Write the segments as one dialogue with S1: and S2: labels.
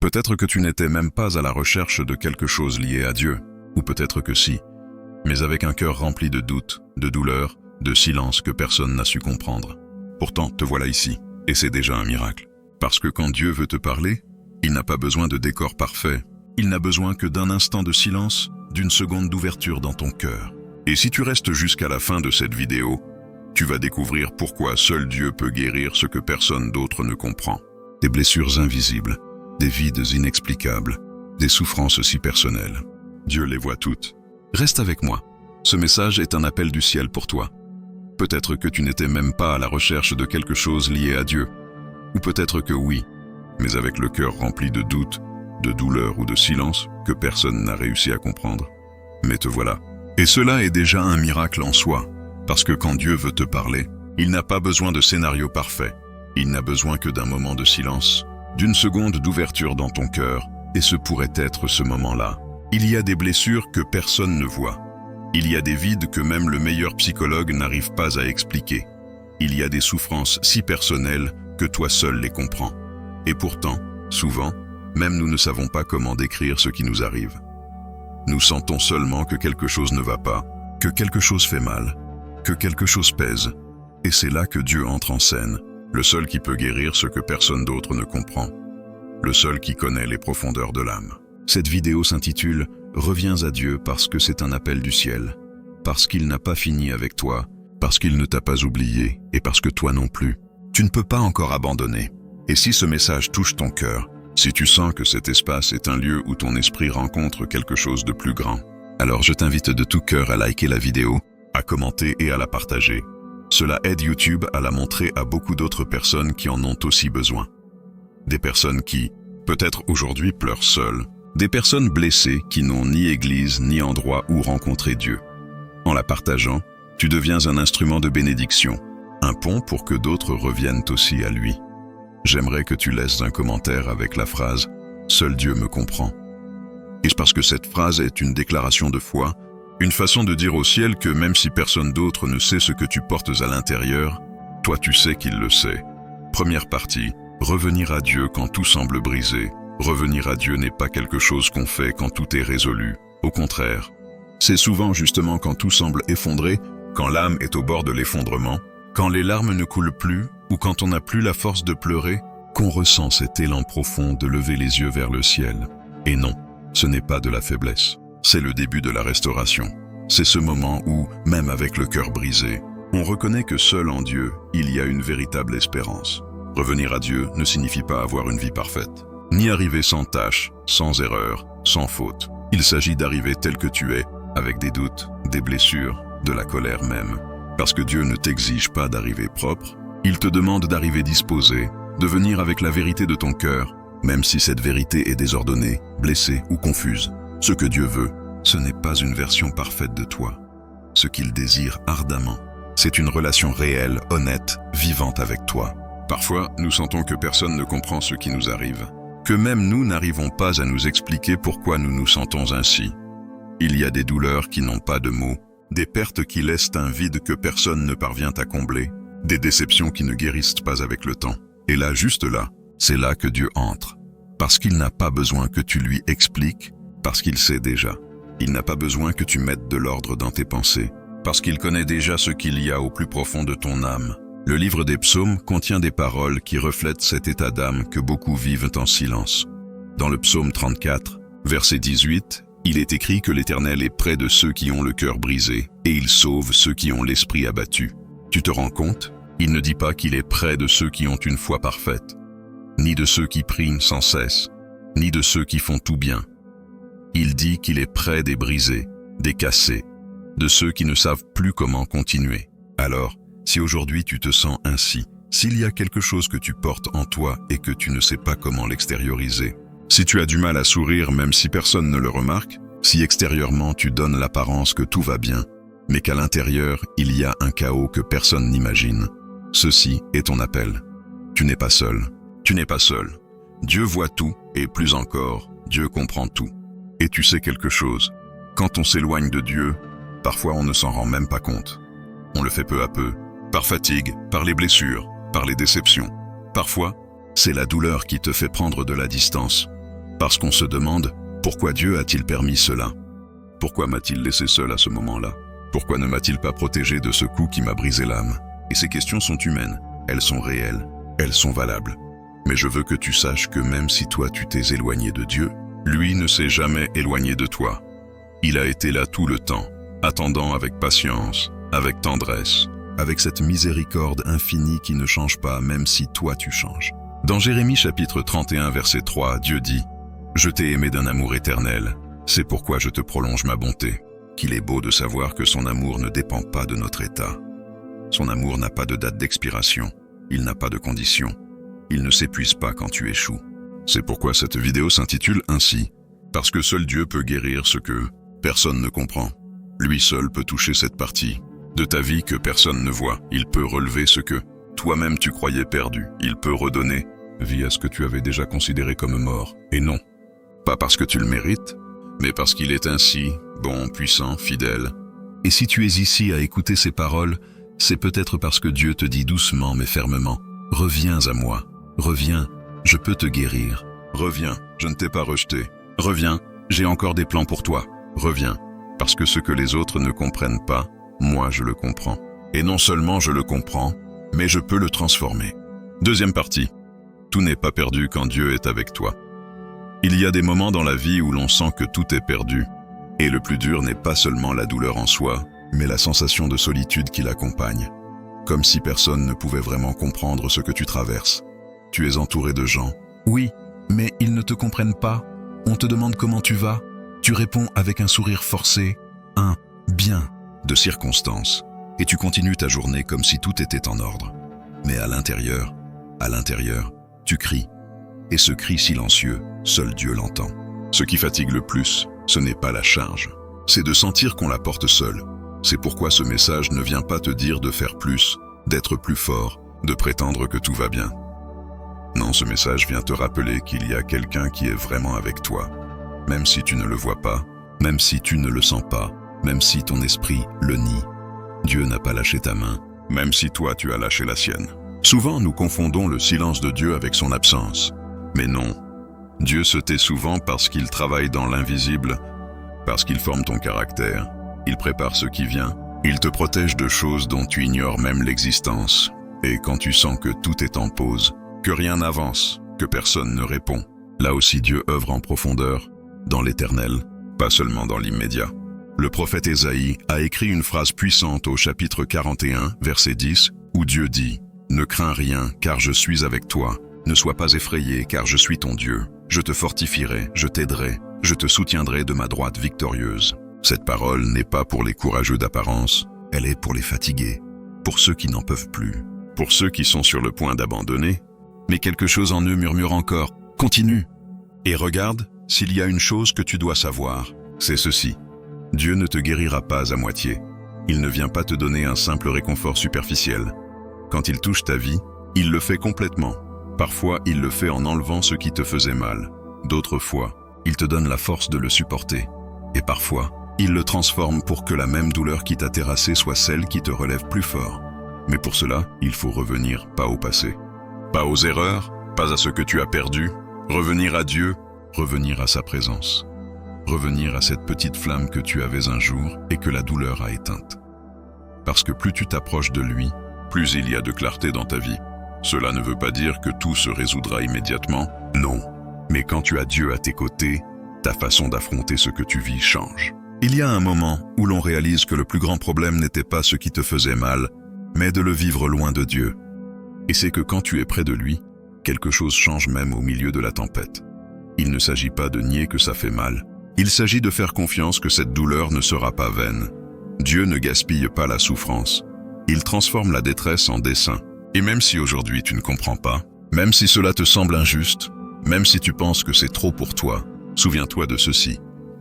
S1: Peut-être que tu n'étais même pas à la recherche de quelque chose lié à Dieu, ou peut-être que si, mais avec un cœur rempli de doutes, de douleurs, de silence que personne n'a su comprendre. Pourtant, te voilà ici, et c'est déjà un miracle. Parce que quand Dieu veut te parler, il n'a pas besoin de décor parfait, il n'a besoin que d'un instant de silence, d'une seconde d'ouverture dans ton cœur. Et si tu restes jusqu'à la fin de cette vidéo, tu vas découvrir pourquoi seul Dieu peut guérir ce que personne d'autre ne comprend. Des blessures invisibles, des vides inexplicables, des souffrances si personnelles. Dieu les voit toutes. Reste avec moi. Ce message est un appel du ciel pour toi. Peut-être que tu n'étais même pas à la recherche de quelque chose lié à Dieu. Ou peut-être que oui, mais avec le cœur rempli de doutes, de douleurs ou de silence que personne n'a réussi à comprendre. Mais te voilà. Et cela est déjà un miracle en soi, parce que quand Dieu veut te parler, il n'a pas besoin de scénario parfait. Il n'a besoin que d'un moment de silence, d'une seconde d'ouverture dans ton cœur, et ce pourrait être ce moment-là. Il y a des blessures que personne ne voit. Il y a des vides que même le meilleur psychologue n'arrive pas à expliquer. Il y a des souffrances si personnelles que toi seul les comprends. Et pourtant, souvent, même nous ne savons pas comment décrire ce qui nous arrive. Nous sentons seulement que quelque chose ne va pas, que quelque chose fait mal, que quelque chose pèse. Et c'est là que Dieu entre en scène, le seul qui peut guérir ce que personne d'autre ne comprend, le seul qui connaît les profondeurs de l'âme. Cette vidéo s'intitule « Reviens à Dieu parce que c'est un appel du ciel, parce qu'il n'a pas fini avec toi, parce qu'il ne t'a pas oublié et parce que toi non plus. Tu ne peux pas encore abandonner. Et si ce message touche ton cœur, si tu sens que cet espace est un lieu où ton esprit rencontre quelque chose de plus grand, alors je t'invite de tout cœur à liker la vidéo, à commenter et à la partager. Cela aide YouTube à la montrer à beaucoup d'autres personnes qui en ont aussi besoin. Des personnes qui, peut-être aujourd'hui, pleurent seules. Des personnes blessées qui n'ont ni église ni endroit où rencontrer Dieu. En la partageant, tu deviens un instrument de bénédiction, un pont pour que d'autres reviennent aussi à lui. J'aimerais que tu laisses un commentaire avec la phrase « Seul Dieu me comprend ». Est-ce parce que cette phrase est une déclaration de foi, une façon de dire au ciel que même si personne d'autre ne sait ce que tu portes à l'intérieur, toi tu sais qu'il le sait. Première partie, revenir à Dieu quand tout semble brisé. Revenir à Dieu n'est pas quelque chose qu'on fait quand tout est résolu. Au contraire, c'est souvent justement quand tout semble effondré, quand l'âme est au bord de l'effondrement, quand les larmes ne coulent plus ou quand on n'a plus la force de pleurer, qu'on ressent cet élan profond de lever les yeux vers le ciel. Et non, ce n'est pas de la faiblesse, c'est le début de la restauration. C'est ce moment où, même avec le cœur brisé, on reconnaît que seul en Dieu, il y a une véritable espérance. Revenir à Dieu ne signifie pas avoir une vie parfaite, ni arriver sans tâche, sans erreur, sans faute. Il s'agit d'arriver tel que tu es, avec des doutes, des blessures, de la colère même. Parce que Dieu ne t'exige pas d'arriver propre, il te demande d'arriver disposé, de venir avec la vérité de ton cœur, même si cette vérité est désordonnée, blessée ou confuse. Ce que Dieu veut, ce n'est pas une version parfaite de toi. Ce qu'il désire ardemment, c'est une relation réelle, honnête, vivante avec toi. Parfois, nous sentons que personne ne comprend ce qui nous arrive, que même nous n'arrivons pas à nous expliquer pourquoi nous nous sentons ainsi. Il y a des douleurs qui n'ont pas de mots, des pertes qui laissent un vide que personne ne parvient à combler, des déceptions qui ne guérissent pas avec le temps. Et là, juste là, c'est là que Dieu entre. Parce qu'il n'a pas besoin que tu lui expliques, parce qu'il sait déjà. Il n'a pas besoin que tu mettes de l'ordre dans tes pensées, parce qu'il connaît déjà ce qu'il y a au plus profond de ton âme. Le livre des psaumes contient des paroles qui reflètent cet état d'âme que beaucoup vivent en silence. Dans le psaume 34, verset 18, il est écrit que l'Éternel est près de ceux qui ont le cœur brisé, et il sauve ceux qui ont l'esprit abattu. Tu te rends compte? Il ne dit pas qu'il est près de ceux qui ont une foi parfaite, ni de ceux qui prient sans cesse, ni de ceux qui font tout bien. Il dit qu'il est près des brisés, des cassés, de ceux qui ne savent plus comment continuer. Alors, si aujourd'hui tu te sens ainsi, s'il y a quelque chose que tu portes en toi et que tu ne sais pas comment l'extérioriser, si tu as du mal à sourire même si personne ne le remarque, si extérieurement tu donnes l'apparence que tout va bien, mais qu'à l'intérieur il y a un chaos que personne n'imagine, ceci est ton appel. Tu n'es pas seul. Tu n'es pas seul. Dieu voit tout et plus encore, Dieu comprend tout. Et tu sais quelque chose, quand on s'éloigne de Dieu, parfois on ne s'en rend même pas compte. On le fait peu à peu, par fatigue, par les blessures, par les déceptions. Parfois, c'est la douleur qui te fait prendre de la distance. Parce qu'on se demande, pourquoi Dieu a-t-il permis cela? Pourquoi m'a-t-il laissé seul à ce moment-là? Pourquoi ne m'a-t-il pas protégé de ce coup qui m'a brisé l'âme? Et ces questions sont humaines, elles sont réelles, elles sont valables. Mais je veux que tu saches que même si toi tu t'es éloigné de Dieu, lui ne s'est jamais éloigné de toi. Il a été là tout le temps, attendant avec patience, avec tendresse, avec cette miséricorde infinie qui ne change pas même si toi tu changes. Dans Jérémie chapitre 31 verset 3, Dieu dit « Je t'ai aimé d'un amour éternel, c'est pourquoi je te prolonge ma bonté. » Qu'il est beau de savoir que son amour ne dépend pas de notre état. Son amour n'a pas de date d'expiration, il n'a pas de condition. Il ne s'épuise pas quand tu échoues. C'est pourquoi cette vidéo s'intitule ainsi, parce que seul Dieu peut guérir ce que personne ne comprend. Lui seul peut toucher cette partie de ta vie que personne ne voit. Il peut relever ce que toi-même tu croyais perdu. Il peut redonner vie à ce que tu avais déjà considéré comme mort. Et non, pas parce que tu le mérites, mais parce qu'il est ainsi, bon, puissant, fidèle. Et si tu es ici à écouter ces paroles, c'est peut-être parce que Dieu te dit doucement mais fermement, « Reviens à moi, reviens, je peux te guérir. Reviens, je ne t'ai pas rejeté. Reviens, j'ai encore des plans pour toi. Reviens, parce que ce que les autres ne comprennent pas, moi je le comprends. Et non seulement je le comprends, mais je peux le transformer. » Deuxième partie, tout n'est pas perdu quand Dieu est avec toi. Il y a des moments dans la vie où l'on sent que tout est perdu. Et le plus dur n'est pas seulement la douleur en soi, mais la sensation de solitude qui l'accompagne. Comme si personne ne pouvait vraiment comprendre ce que tu traverses. Tu es entouré de gens. Oui, mais ils ne te comprennent pas. On te demande comment tu vas. Tu réponds avec un sourire forcé, un « bien » de circonstance. Et tu continues ta journée comme si tout était en ordre. Mais à l'intérieur, tu cries. Et ce cri silencieux, seul Dieu l'entend. Ce qui fatigue le plus, ce n'est pas la charge, c'est de sentir qu'on la porte seul. C'est pourquoi ce message ne vient pas te dire de faire plus, d'être plus fort, de prétendre que tout va bien. Non, ce message vient te rappeler qu'il y a quelqu'un qui est vraiment avec toi. Même si tu ne le vois pas, même si tu ne le sens pas, même si ton esprit le nie. Dieu n'a pas lâché ta main, même si toi tu as lâché la sienne. Souvent nous confondons le silence de Dieu avec son absence. Mais non, Dieu se tait souvent parce qu'il travaille dans l'invisible, parce qu'il forme ton caractère, il prépare ce qui vient, il te protège de choses dont tu ignores même l'existence. Et quand tu sens que tout est en pause, que rien n'avance, que personne ne répond, là aussi Dieu œuvre en profondeur, dans l'éternel, pas seulement dans l'immédiat. Le prophète Ésaïe a écrit une phrase puissante au chapitre 41, verset 10, où Dieu dit « Ne crains rien, car je suis avec toi. Ne sois pas effrayé, car je suis ton Dieu. Je te fortifierai, je t'aiderai, je te soutiendrai de ma droite victorieuse. » Cette parole n'est pas pour les courageux d'apparence, elle est pour les fatigués, pour ceux qui n'en peuvent plus, pour ceux qui sont sur le point d'abandonner. Mais quelque chose en eux murmure encore « Continue !» Et regarde, s'il y a une chose que tu dois savoir, c'est ceci. Dieu ne te guérira pas à moitié. Il ne vient pas te donner un simple réconfort superficiel. Quand il touche ta vie, il le fait complètement. Parfois, il le fait en enlevant ce qui te faisait mal. D'autres fois, il te donne la force de le supporter. Et parfois, il le transforme pour que la même douleur qui t'a terrassé soit celle qui te relève plus fort. Mais pour cela, il faut revenir, pas au passé. Pas aux erreurs, pas à ce que tu as perdu. Revenir à Dieu, revenir à sa présence. Revenir à cette petite flamme que tu avais un jour et que la douleur a éteinte. Parce que plus tu t'approches de lui, plus il y a de clarté dans ta vie. Cela ne veut pas dire que tout se résoudra immédiatement, non. Mais quand tu as Dieu à tes côtés, ta façon d'affronter ce que tu vis change. Il y a un moment où l'on réalise que le plus grand problème n'était pas ce qui te faisait mal, mais de le vivre loin de Dieu. Et c'est que quand tu es près de lui, quelque chose change même au milieu de la tempête. Il ne s'agit pas de nier que ça fait mal. Il s'agit de faire confiance que cette douleur ne sera pas vaine. Dieu ne gaspille pas la souffrance. Il transforme la détresse en dessein. Et même si aujourd'hui tu ne comprends pas, même si cela te semble injuste, même si tu penses que c'est trop pour toi, souviens-toi de ceci.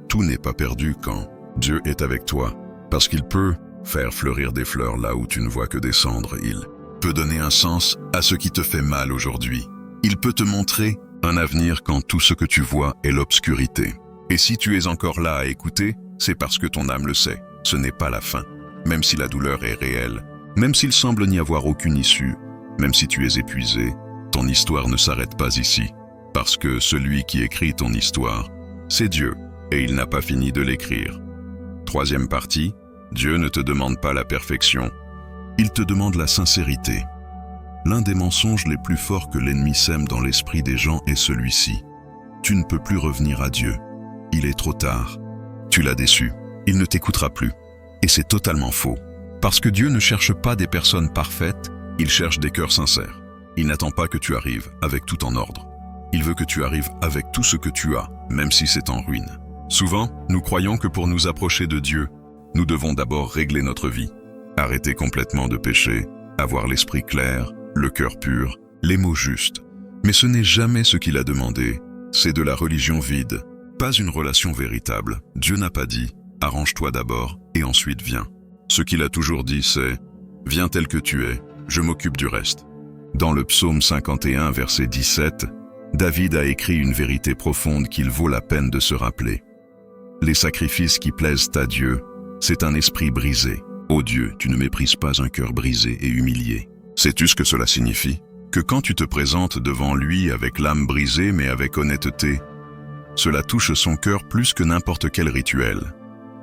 S1: Tout n'est pas perdu quand Dieu est avec toi, parce qu'il peut faire fleurir des fleurs là où tu ne vois que des cendres. Il peut donner un sens à ce qui te fait mal aujourd'hui. Il peut te montrer un avenir quand tout ce que tu vois est l'obscurité. Et si tu es encore là à écouter, c'est parce que ton âme le sait. Ce n'est pas la fin. Même si la douleur est réelle, même s'il semble n'y avoir aucune issue, même si tu es épuisé, ton histoire ne s'arrête pas ici. Parce que celui qui écrit ton histoire, c'est Dieu, et il n'a pas fini de l'écrire. Troisième partie, Dieu ne te demande pas la perfection, il te demande la sincérité. L'un des mensonges les plus forts que l'ennemi sème dans l'esprit des gens est celui-ci. Tu ne peux plus revenir à Dieu. Il est trop tard. Tu l'as déçu. Il ne t'écoutera plus. Et c'est totalement faux. Parce que Dieu ne cherche pas des personnes parfaites, il cherche des cœurs sincères. Il n'attend pas que tu arrives avec tout en ordre. Il veut que tu arrives avec tout ce que tu as, même si c'est en ruine. Souvent, nous croyons que pour nous approcher de Dieu, nous devons d'abord régler notre vie. Arrêter complètement de pécher, avoir l'esprit clair, le cœur pur, les mots justes. Mais ce n'est jamais ce qu'il a demandé. C'est de la religion vide, pas une relation véritable. Dieu n'a pas dit « arrange-toi d'abord et ensuite viens ». Ce qu'il a toujours dit c'est « viens tel que tu es, je m'occupe du reste ». Dans le psaume 51, verset 17, David a écrit une vérité profonde qu'il vaut la peine de se rappeler. Les sacrifices qui plaisent à Dieu, c'est un esprit brisé. Ô Dieu, tu ne méprises pas un cœur brisé et humilié. Sais-tu ce que cela signifie? Que quand tu te présentes devant lui avec l'âme brisée mais avec honnêteté, cela touche son cœur plus que n'importe quel rituel.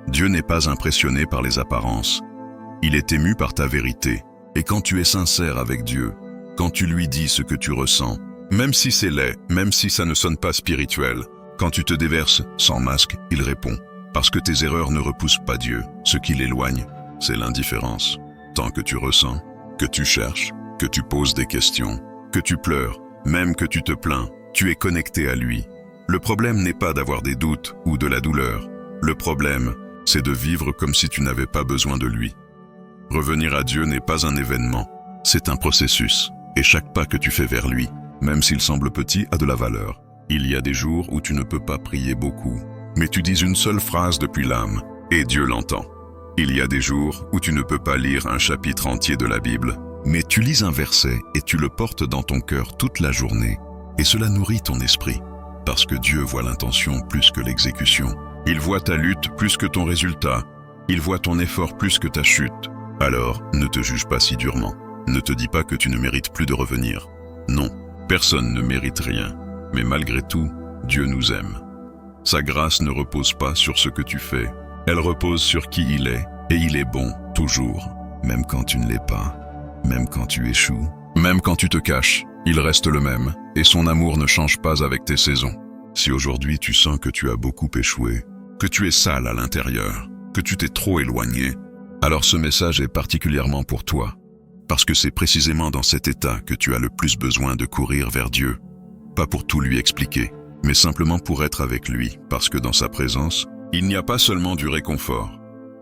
S1: Dieu n'est pas impressionné par les apparences. Il est ému par ta vérité. Et quand tu es sincère avec Dieu, quand tu lui dis ce que tu ressens, même si c'est laid, même si ça ne sonne pas spirituel, quand tu te déverses sans masque, il répond. Parce que tes erreurs ne repoussent pas Dieu. Ce qui l'éloigne, c'est l'indifférence. Tant que tu ressens, que tu cherches, que tu poses des questions, que tu pleures, même que tu te plains, tu es connecté à lui. Le problème n'est pas d'avoir des doutes ou de la douleur. Le problème, c'est de vivre comme si tu n'avais pas besoin de lui. Revenir à Dieu n'est pas un événement, c'est un processus. Et chaque pas que tu fais vers lui, même s'il semble petit, a de la valeur. Il y a des jours où tu ne peux pas prier beaucoup, mais tu dis une seule phrase depuis l'âme, et Dieu l'entend. Il y a des jours où tu ne peux pas lire un chapitre entier de la Bible, mais tu lis un verset et tu le portes dans ton cœur toute la journée, et cela nourrit ton esprit, parce que Dieu voit l'intention plus que l'exécution. Il voit ta lutte plus que ton résultat, il voit ton effort plus que ta chute. Alors, ne te juge pas si durement. Ne te dis pas que tu ne mérites plus de revenir. Non, personne ne mérite rien, mais malgré tout, Dieu nous aime. Sa grâce ne repose pas sur ce que tu fais, elle repose sur qui il est, et il est bon, toujours, même quand tu ne l'es pas, même quand tu échoues, même quand tu te caches, il reste le même, et son amour ne change pas avec tes saisons. Si aujourd'hui tu sens que tu as beaucoup échoué, que tu es sale à l'intérieur, que tu t'es trop éloigné, alors ce message est particulièrement pour toi, parce que c'est précisément dans cet état que tu as le plus besoin de courir vers Dieu, pas pour tout lui expliquer, mais simplement pour être avec lui, parce que dans sa présence, il n'y a pas seulement du réconfort,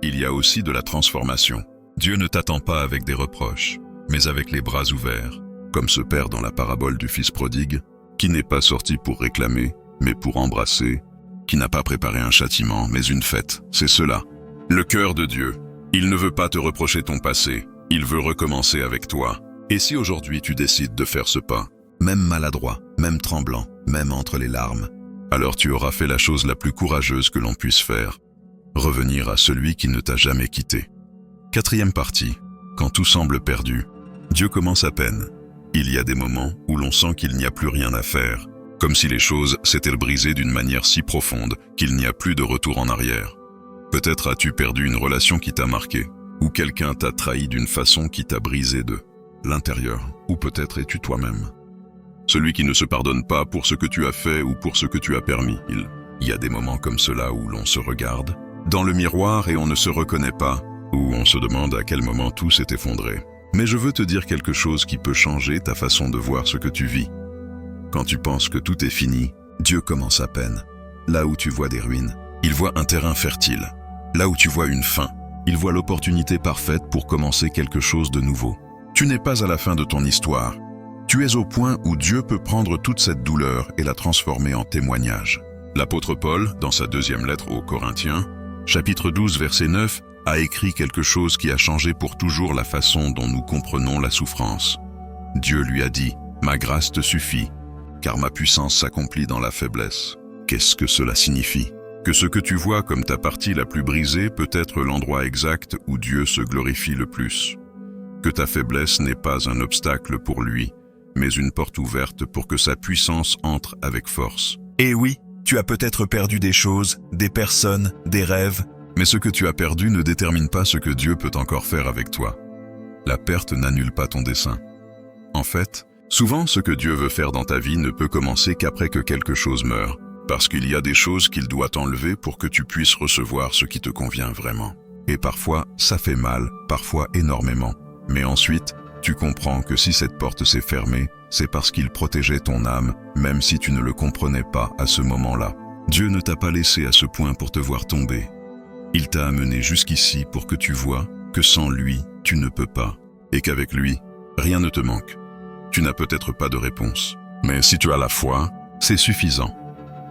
S1: il y a aussi de la transformation. Dieu ne t'attend pas avec des reproches, mais avec les bras ouverts, comme ce père dans la parabole du fils prodigue, qui n'est pas sorti pour réclamer, mais pour embrasser, qui n'a pas préparé un châtiment, mais une fête, c'est cela. Le cœur de Dieu, il ne veut pas te reprocher ton passé, il veut recommencer avec toi. Et si aujourd'hui tu décides de faire ce pas, même maladroit, même tremblant, même entre les larmes, alors tu auras fait la chose la plus courageuse que l'on puisse faire, revenir à celui qui ne t'a jamais quitté. Quatrième partie, quand tout semble perdu, Dieu commence à peine. Il y a des moments où l'on sent qu'il n'y a plus rien à faire, comme si les choses s'étaient brisées d'une manière si profonde qu'il n'y a plus de retour en arrière. Peut-être as-tu perdu une relation qui t'a marqué, ou quelqu'un t'a trahi d'une façon qui t'a brisé de l'intérieur, ou peut-être es-tu toi-même. Celui qui ne se pardonne pas pour ce que tu as fait ou pour ce que tu as permis. Il y a des moments comme cela où l'on se regarde dans le miroir et on ne se reconnaît pas, où on se demande à quel moment tout s'est effondré. Mais je veux te dire quelque chose qui peut changer ta façon de voir ce que tu vis. Quand tu penses que tout est fini, Dieu commence à peine. Là où tu vois des ruines, il voit un terrain fertile. Là où tu vois une fin, il voit l'opportunité parfaite pour commencer quelque chose de nouveau. Tu n'es pas à la fin de ton histoire. Tu es au point où Dieu peut prendre toute cette douleur et la transformer en témoignage. L'apôtre Paul, dans sa deuxième lettre aux Corinthiens, chapitre 12, verset 9, a écrit quelque chose qui a changé pour toujours la façon dont nous comprenons la souffrance. Dieu lui a dit « Ma grâce te suffit, car ma puissance s'accomplit dans la faiblesse. » Qu'est-ce que cela signifie? Que ce que tu vois comme ta partie la plus brisée peut être l'endroit exact où Dieu se glorifie le plus. Que ta faiblesse n'est pas un obstacle pour lui, mais une porte ouverte pour que sa puissance entre avec force.
S2: Et oui, tu as peut-être perdu des choses, des personnes, des rêves.
S1: Mais ce que tu as perdu ne détermine pas ce que Dieu peut encore faire avec toi. La perte n'annule pas ton dessein. En fait, souvent ce que Dieu veut faire dans ta vie ne peut commencer qu'après que quelque chose meure, parce qu'il y a des choses qu'il doit enlever pour que tu puisses recevoir ce qui te convient vraiment. Et parfois, ça fait mal, parfois énormément. Mais ensuite, tu comprends que si cette porte s'est fermée, c'est parce qu'il protégeait ton âme, même si tu ne le comprenais pas à ce moment-là. Dieu ne t'a pas laissé à ce point pour te voir tomber. Il t'a amené jusqu'ici pour que tu vois que sans lui, tu ne peux pas, et qu'avec lui, rien ne te manque. Tu n'as peut-être pas de réponse, mais si tu as la foi, c'est suffisant.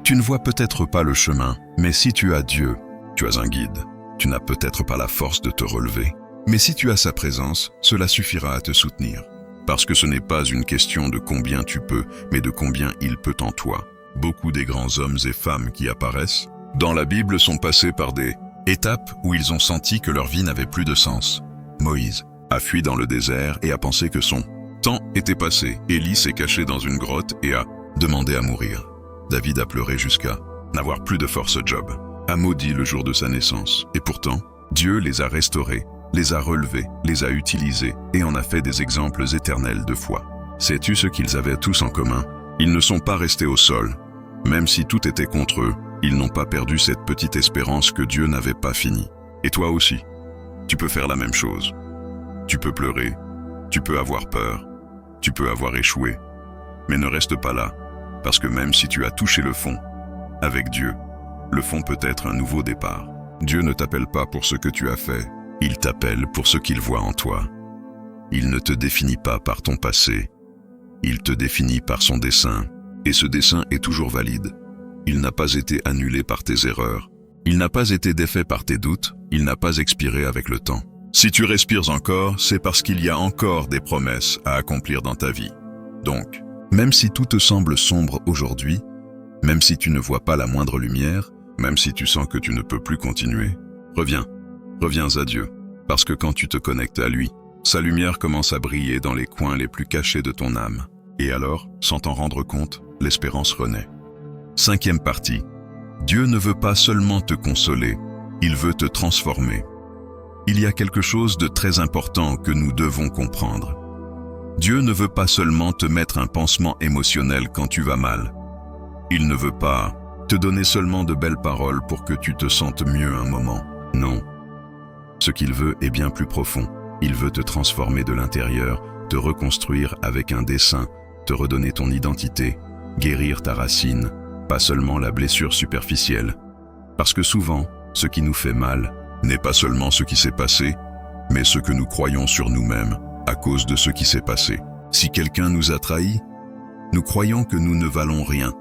S1: Tu ne vois peut-être pas le chemin, mais si tu as Dieu, tu as un guide. Tu n'as peut-être pas la force de te relever, mais si tu as sa présence, cela suffira à te soutenir. Parce que ce n'est pas une question de combien tu peux, mais de combien il peut en toi. Beaucoup des grands hommes et femmes qui apparaissent dans la Bible sont passés par des étapes où ils ont senti que leur vie n'avait plus de sens. Moïse a fui dans le désert et a pensé que son temps était passé. Élie s'est caché dans une grotte et a demandé à mourir. David a pleuré jusqu'à n'avoir plus de force Job a maudit le jour de sa naissance. Et pourtant, Dieu les a restaurés, les a relevés, les a utilisés et en a fait des exemples éternels de foi. Sais-tu ce qu'ils avaient tous en commun? Ils ne sont pas restés au sol. Même si tout était contre eux, ils n'ont pas perdu cette petite espérance que Dieu n'avait pas fini. Et toi aussi, tu peux faire la même chose. Tu peux pleurer, tu peux avoir peur, tu peux avoir échoué. Mais ne reste pas là, parce que même si tu as touché le fond, avec Dieu, le fond peut être un nouveau départ. Dieu ne t'appelle pas pour ce que tu as fait, il t'appelle pour ce qu'il voit en toi. Il ne te définit pas par ton passé, il te définit par son dessein, et ce dessein est toujours valide. Il n'a pas été annulé par tes erreurs, il n'a pas été défait par tes doutes, il n'a pas expiré avec le temps. Si tu respires encore, c'est parce qu'il y a encore des promesses à accomplir dans ta vie. Donc, même si tout te semble sombre aujourd'hui, même si tu ne vois pas la moindre lumière, même si tu sens que tu ne peux plus continuer, reviens à Dieu, parce que quand tu te connectes à lui, sa lumière commence à briller dans les coins les plus cachés de ton âme. Et alors, sans t'en rendre compte, l'espérance renaît. 5e partie. Dieu ne veut pas seulement te consoler, il veut te transformer. Il y a quelque chose de très important que nous devons comprendre. Dieu ne veut pas seulement te mettre un pansement émotionnel quand tu vas mal. Il ne veut pas te donner seulement de belles paroles pour que tu te sentes mieux un moment. Non. Ce qu'il veut est bien plus profond. Il veut te transformer de l'intérieur, te reconstruire avec un dessein, te redonner ton identité, guérir ta racine, pas seulement la blessure superficielle. Parce que souvent, ce qui nous fait mal n'est pas seulement ce qui s'est passé, mais ce que nous croyons sur nous-mêmes à cause de ce qui s'est passé. Si quelqu'un nous a trahis, nous croyons que nous ne valons rien.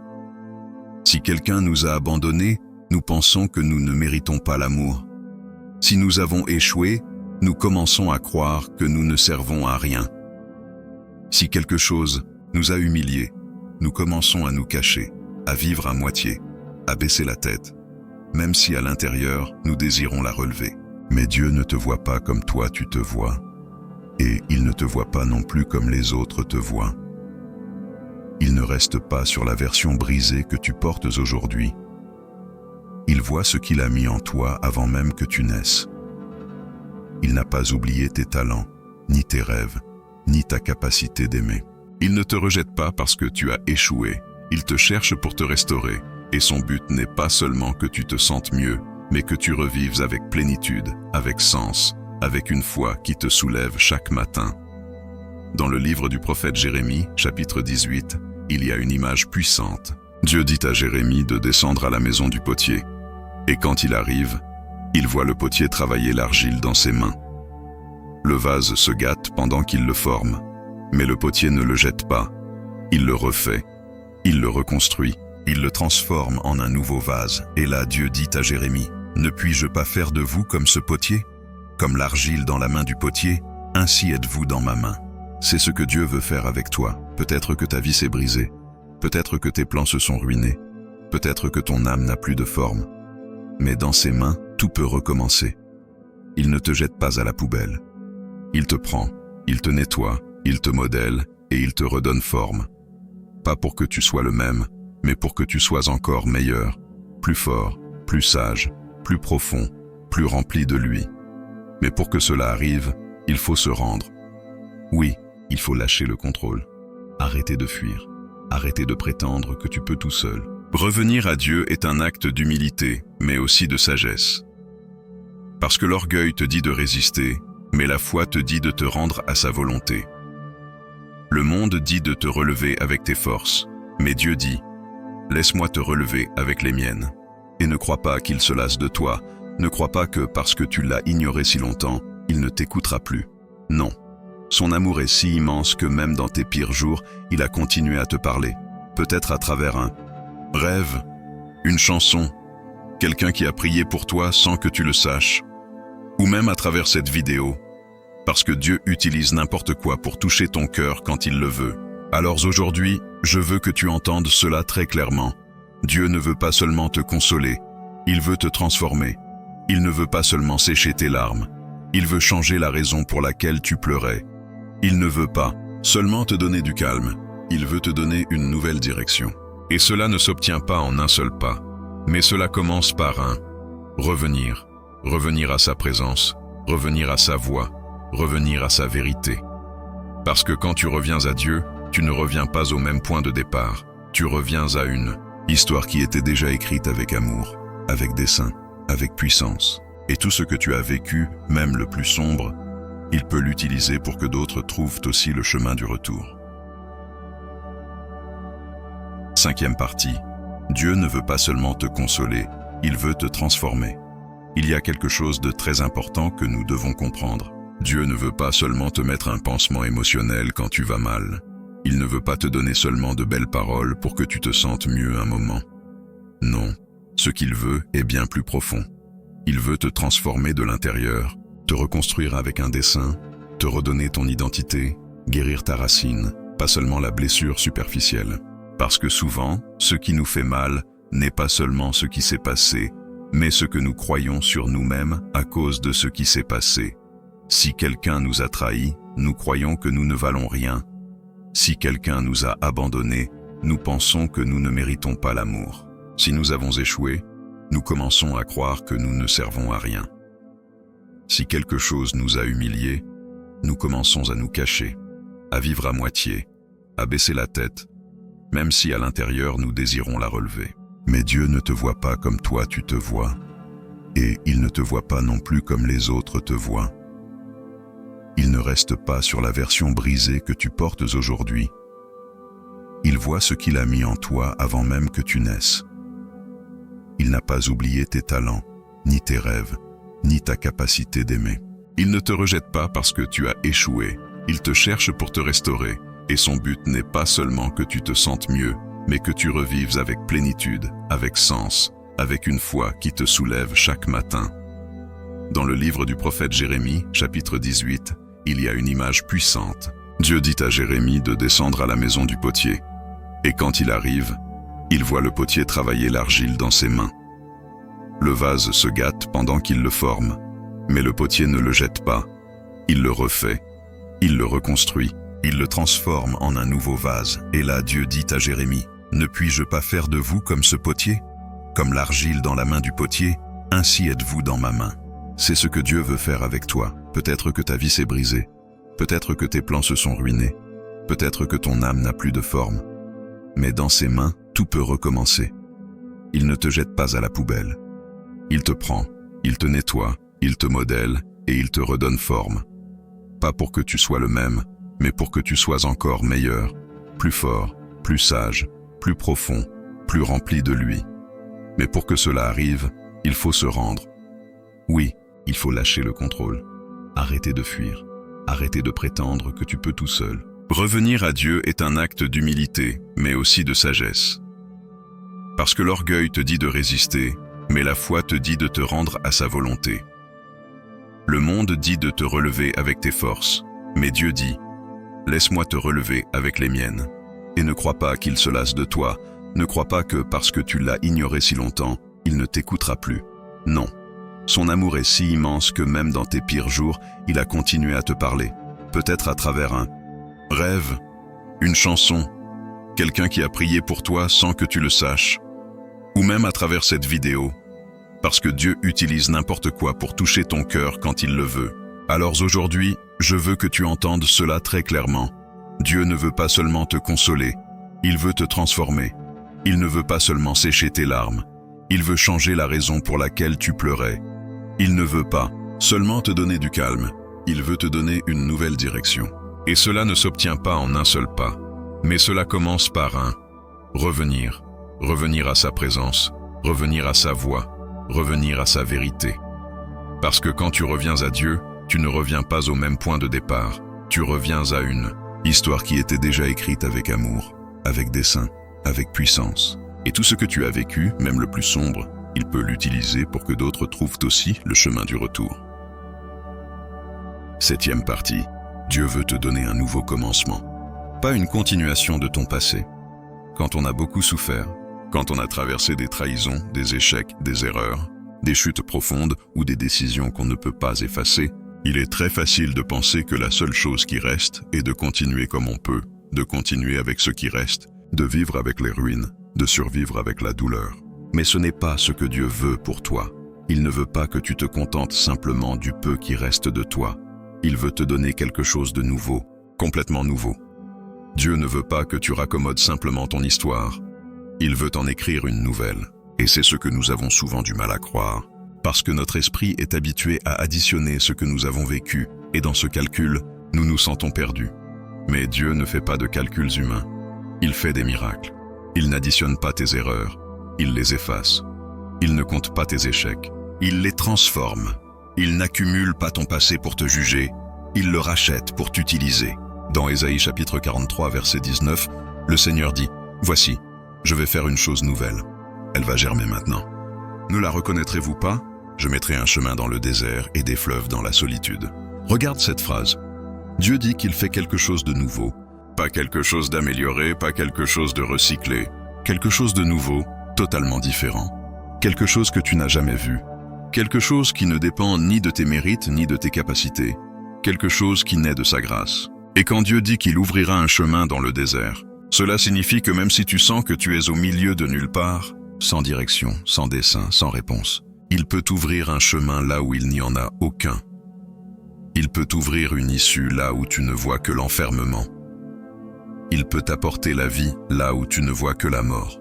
S1: Si quelqu'un nous a abandonnés, nous pensons que nous ne méritons pas l'amour. Si nous avons échoué, nous commençons à croire que nous ne servons à rien. Si quelque chose nous a humiliés, nous commençons à nous cacher, à vivre à moitié, à baisser la tête, même si à l'intérieur, nous désirons la relever. Mais Dieu ne te voit pas comme toi tu te vois, et il ne te voit pas non plus comme les autres te voient. Il ne reste pas sur la version brisée que tu portes aujourd'hui. Il voit ce qu'il a mis en toi avant même que tu naisses. Il n'a pas oublié tes talents, ni tes rêves, ni ta capacité d'aimer. Il ne te rejette pas parce que tu as échoué. Il te cherche pour te restaurer. Et son but n'est pas seulement que tu te sentes mieux, mais que tu revives avec plénitude, avec sens, avec une foi qui te soulève chaque matin. Dans le livre du prophète Jérémie, chapitre 18, il y a une image puissante. Dieu dit à Jérémie de descendre à la maison du potier. Et quand il arrive, il voit le potier travailler l'argile dans ses mains. Le vase se gâte pendant qu'il le forme, mais le potier ne le jette pas. Il le refait, il le reconstruit, il le transforme en un nouveau vase. Et là, Dieu dit à Jérémie, « Ne puis-je pas faire de vous comme ce potier? Comme l'argile dans la main du potier, ainsi êtes-vous dans ma main. » C'est ce que Dieu veut faire avec toi. Peut-être que ta vie s'est brisée, peut-être que tes plans se sont ruinés, peut-être que ton âme n'a plus de forme. Mais dans ses mains, tout peut recommencer. Il ne te jette pas à la poubelle. Il te prend, il te nettoie, il te modèle et il te redonne forme. Pas pour que tu sois le même, mais pour que tu sois encore meilleur, plus fort, plus sage, plus profond, plus rempli de lui. Mais pour que cela arrive, il faut se rendre. Oui, il faut lâcher le contrôle. Arrêter de fuir. Arrêter de prétendre que tu peux tout seul. Revenir à Dieu est un acte d'humilité, mais aussi de sagesse. Parce que l'orgueil te dit de résister, mais la foi te dit de te rendre à sa volonté. Le monde dit de te relever avec tes forces, mais Dieu dit « Laisse-moi te relever avec les miennes ». Et ne crois pas qu'il se lasse de toi, ne crois pas que parce que tu l'as ignoré si longtemps, il ne t'écoutera plus. Non. Son amour est si immense que même dans tes pires jours, il a continué à te parler. Peut-être à travers un rêve, une chanson, quelqu'un qui a prié pour toi sans que tu le saches, ou même à travers cette vidéo, parce que Dieu utilise n'importe quoi pour toucher ton cœur quand il le veut. Alors aujourd'hui, je veux que tu entendes cela très clairement. Dieu ne veut pas seulement te consoler, il veut te transformer. Il ne veut pas seulement sécher tes larmes, il veut changer la raison pour laquelle tu pleurais. Il ne veut pas seulement te donner du calme, il veut te donner une nouvelle direction. Et cela ne s'obtient pas en un seul pas, mais cela commence par un revenir. Revenir à sa présence, revenir à sa voix, revenir à sa vérité. Parce que quand tu reviens à Dieu, tu ne reviens pas au même point de départ. Tu reviens à une histoire qui était déjà écrite avec amour, avec dessein, avec puissance. Et tout ce que tu as vécu, même le plus sombre, il peut l'utiliser pour que d'autres trouvent aussi le chemin du retour. 5e partie. Dieu ne veut pas seulement te consoler, il veut te transformer. Il y a quelque chose de très important que nous devons comprendre. Dieu ne veut pas seulement te mettre un pansement émotionnel quand tu vas mal. Il ne veut pas te donner seulement de belles paroles pour que tu te sentes mieux un moment. Non, ce qu'il veut est bien plus profond. Il veut te transformer de l'intérieur, te reconstruire avec un dessein, te redonner ton identité, guérir ta racine, pas seulement la blessure superficielle. Parce que souvent, ce qui nous fait mal n'est pas seulement ce qui s'est passé, mais ce que nous croyons sur nous-mêmes à cause de ce qui s'est passé. Si quelqu'un nous a trahis, nous croyons que nous ne valons rien. Si quelqu'un nous a abandonnés, nous pensons que nous ne méritons pas l'amour. Si nous avons échoué, nous commençons à croire que nous ne servons à rien. Si quelque chose nous a humiliés, nous commençons à nous cacher, à vivre à moitié, à baisser la tête, même si à l'intérieur nous désirons la relever. Mais Dieu ne te voit pas comme toi tu te vois, et il ne te voit pas non plus comme les autres te voient. Il ne reste pas sur la version brisée que tu portes aujourd'hui. Il voit ce qu'il a mis en toi avant même que tu naisses. Il n'a pas oublié tes talents, ni tes rêves, ni ta capacité d'aimer. Il ne te rejette pas parce que tu as échoué, il te cherche pour te restaurer, et son but n'est pas seulement que tu te sentes mieux, mais que tu revives avec plénitude, avec sens, avec une foi qui te soulève chaque matin. Dans le livre du prophète Jérémie, chapitre 18, il y a une image puissante. Dieu dit à Jérémie de descendre à la maison du potier. Et quand il arrive, il voit le potier travailler l'argile dans ses mains. Le vase se gâte pendant qu'il le forme, mais le potier ne le jette pas. Il le refait, il le reconstruit, il le transforme en un nouveau vase. Et là, Dieu dit à Jérémie, « Ne puis-je pas faire de vous comme ce potier? Comme l'argile dans la main du potier, ainsi êtes-vous dans ma main. » C'est ce que Dieu veut faire avec toi. Peut-être que ta vie s'est brisée, peut-être que tes plans se sont ruinés, peut-être que ton âme n'a plus de forme. Mais dans ses mains, tout peut recommencer. Il ne te jette pas à la poubelle. Il te prend, il te nettoie, il te modèle et il te redonne forme. Pas pour que tu sois le même, mais pour que tu sois encore meilleur, plus fort, plus sage, plus profond, plus rempli de lui. Mais pour que cela arrive, il faut se rendre. Oui, il faut lâcher le contrôle. Arrêter de fuir. Arrêter de prétendre que tu peux tout seul. Revenir à Dieu est un acte d'humilité, mais aussi de sagesse. Parce que l'orgueil te dit de résister, mais la foi te dit de te rendre à sa volonté. Le monde dit de te relever avec tes forces, mais Dieu dit « Laisse-moi te relever avec les miennes ». Et ne crois pas qu'il se lasse de toi, ne crois pas que parce que tu l'as ignoré si longtemps, il ne t'écoutera plus. Non. Son amour est si immense que même dans tes pires jours, il a continué à te parler, peut-être à travers un rêve, une chanson, quelqu'un qui a prié pour toi sans que tu le saches, ou même à travers cette vidéo, parce que Dieu utilise n'importe quoi pour toucher ton cœur quand il le veut. Alors aujourd'hui, je veux que tu entendes cela très clairement. Dieu ne veut pas seulement te consoler, il veut te transformer. Il ne veut pas seulement sécher tes larmes, il veut changer la raison pour laquelle tu pleurais. Il ne veut pas seulement te donner du calme, il veut te donner une nouvelle direction. Et cela ne s'obtient pas en un seul pas, mais cela commence par un revenir à sa présence, revenir à sa voix, revenir à sa vérité. Parce que quand tu reviens à Dieu, tu ne reviens pas au même point de départ, tu reviens à une histoire qui était déjà écrite avec amour, avec dessein, avec puissance. Et tout ce que tu as vécu, même le plus sombre, il peut l'utiliser pour que d'autres trouvent aussi le chemin du retour. 7e partie. Dieu veut te donner un nouveau commencement. Pas une continuation de ton passé. Quand on a beaucoup souffert, quand on a traversé des trahisons, des échecs, des erreurs, des chutes profondes ou des décisions qu'on ne peut pas effacer, il est très facile de penser que la seule chose qui reste est de continuer comme on peut, de continuer avec ce qui reste, de vivre avec les ruines, de survivre avec la douleur. Mais ce n'est pas ce que Dieu veut pour toi. Il ne veut pas que tu te contentes simplement du peu qui reste de toi. Il veut te donner quelque chose de nouveau, complètement nouveau. Dieu ne veut pas que tu raccommodes simplement ton histoire. Il veut en écrire une nouvelle. Et c'est ce que nous avons souvent du mal à croire, parce que notre esprit est habitué à additionner ce que nous avons vécu, et dans ce calcul, nous nous sentons perdus. Mais Dieu ne fait pas de calculs humains. Il fait des miracles. Il n'additionne pas tes erreurs. Il les efface. Il ne compte pas tes échecs. Il les transforme. Il n'accumule pas ton passé pour te juger. Il le rachète pour t'utiliser. Dans Ésaïe chapitre 43, verset 19, le Seigneur dit « Voici, je vais faire une chose nouvelle. Elle va germer maintenant. Ne la reconnaîtrez-vous pas? Je mettrai un chemin dans le désert et des fleuves dans la solitude. » Regarde cette phrase. Dieu dit qu'il fait quelque chose de nouveau. Pas quelque chose d'amélioré, pas quelque chose de recyclé. Quelque chose de nouveau, totalement différent. Quelque chose que tu n'as jamais vu. Quelque chose qui ne dépend ni de tes mérites ni de tes capacités. Quelque chose qui naît de sa grâce. Et quand Dieu dit qu'il ouvrira un chemin dans le désert, cela signifie que même si tu sens que tu es au milieu de nulle part, sans direction, sans dessein, sans réponse, il peut t'ouvrir un chemin là où il n'y en a aucun. Il peut t'ouvrir une issue là où tu ne vois que l'enfermement. Il peut t'apporter la vie là où tu ne vois que la mort.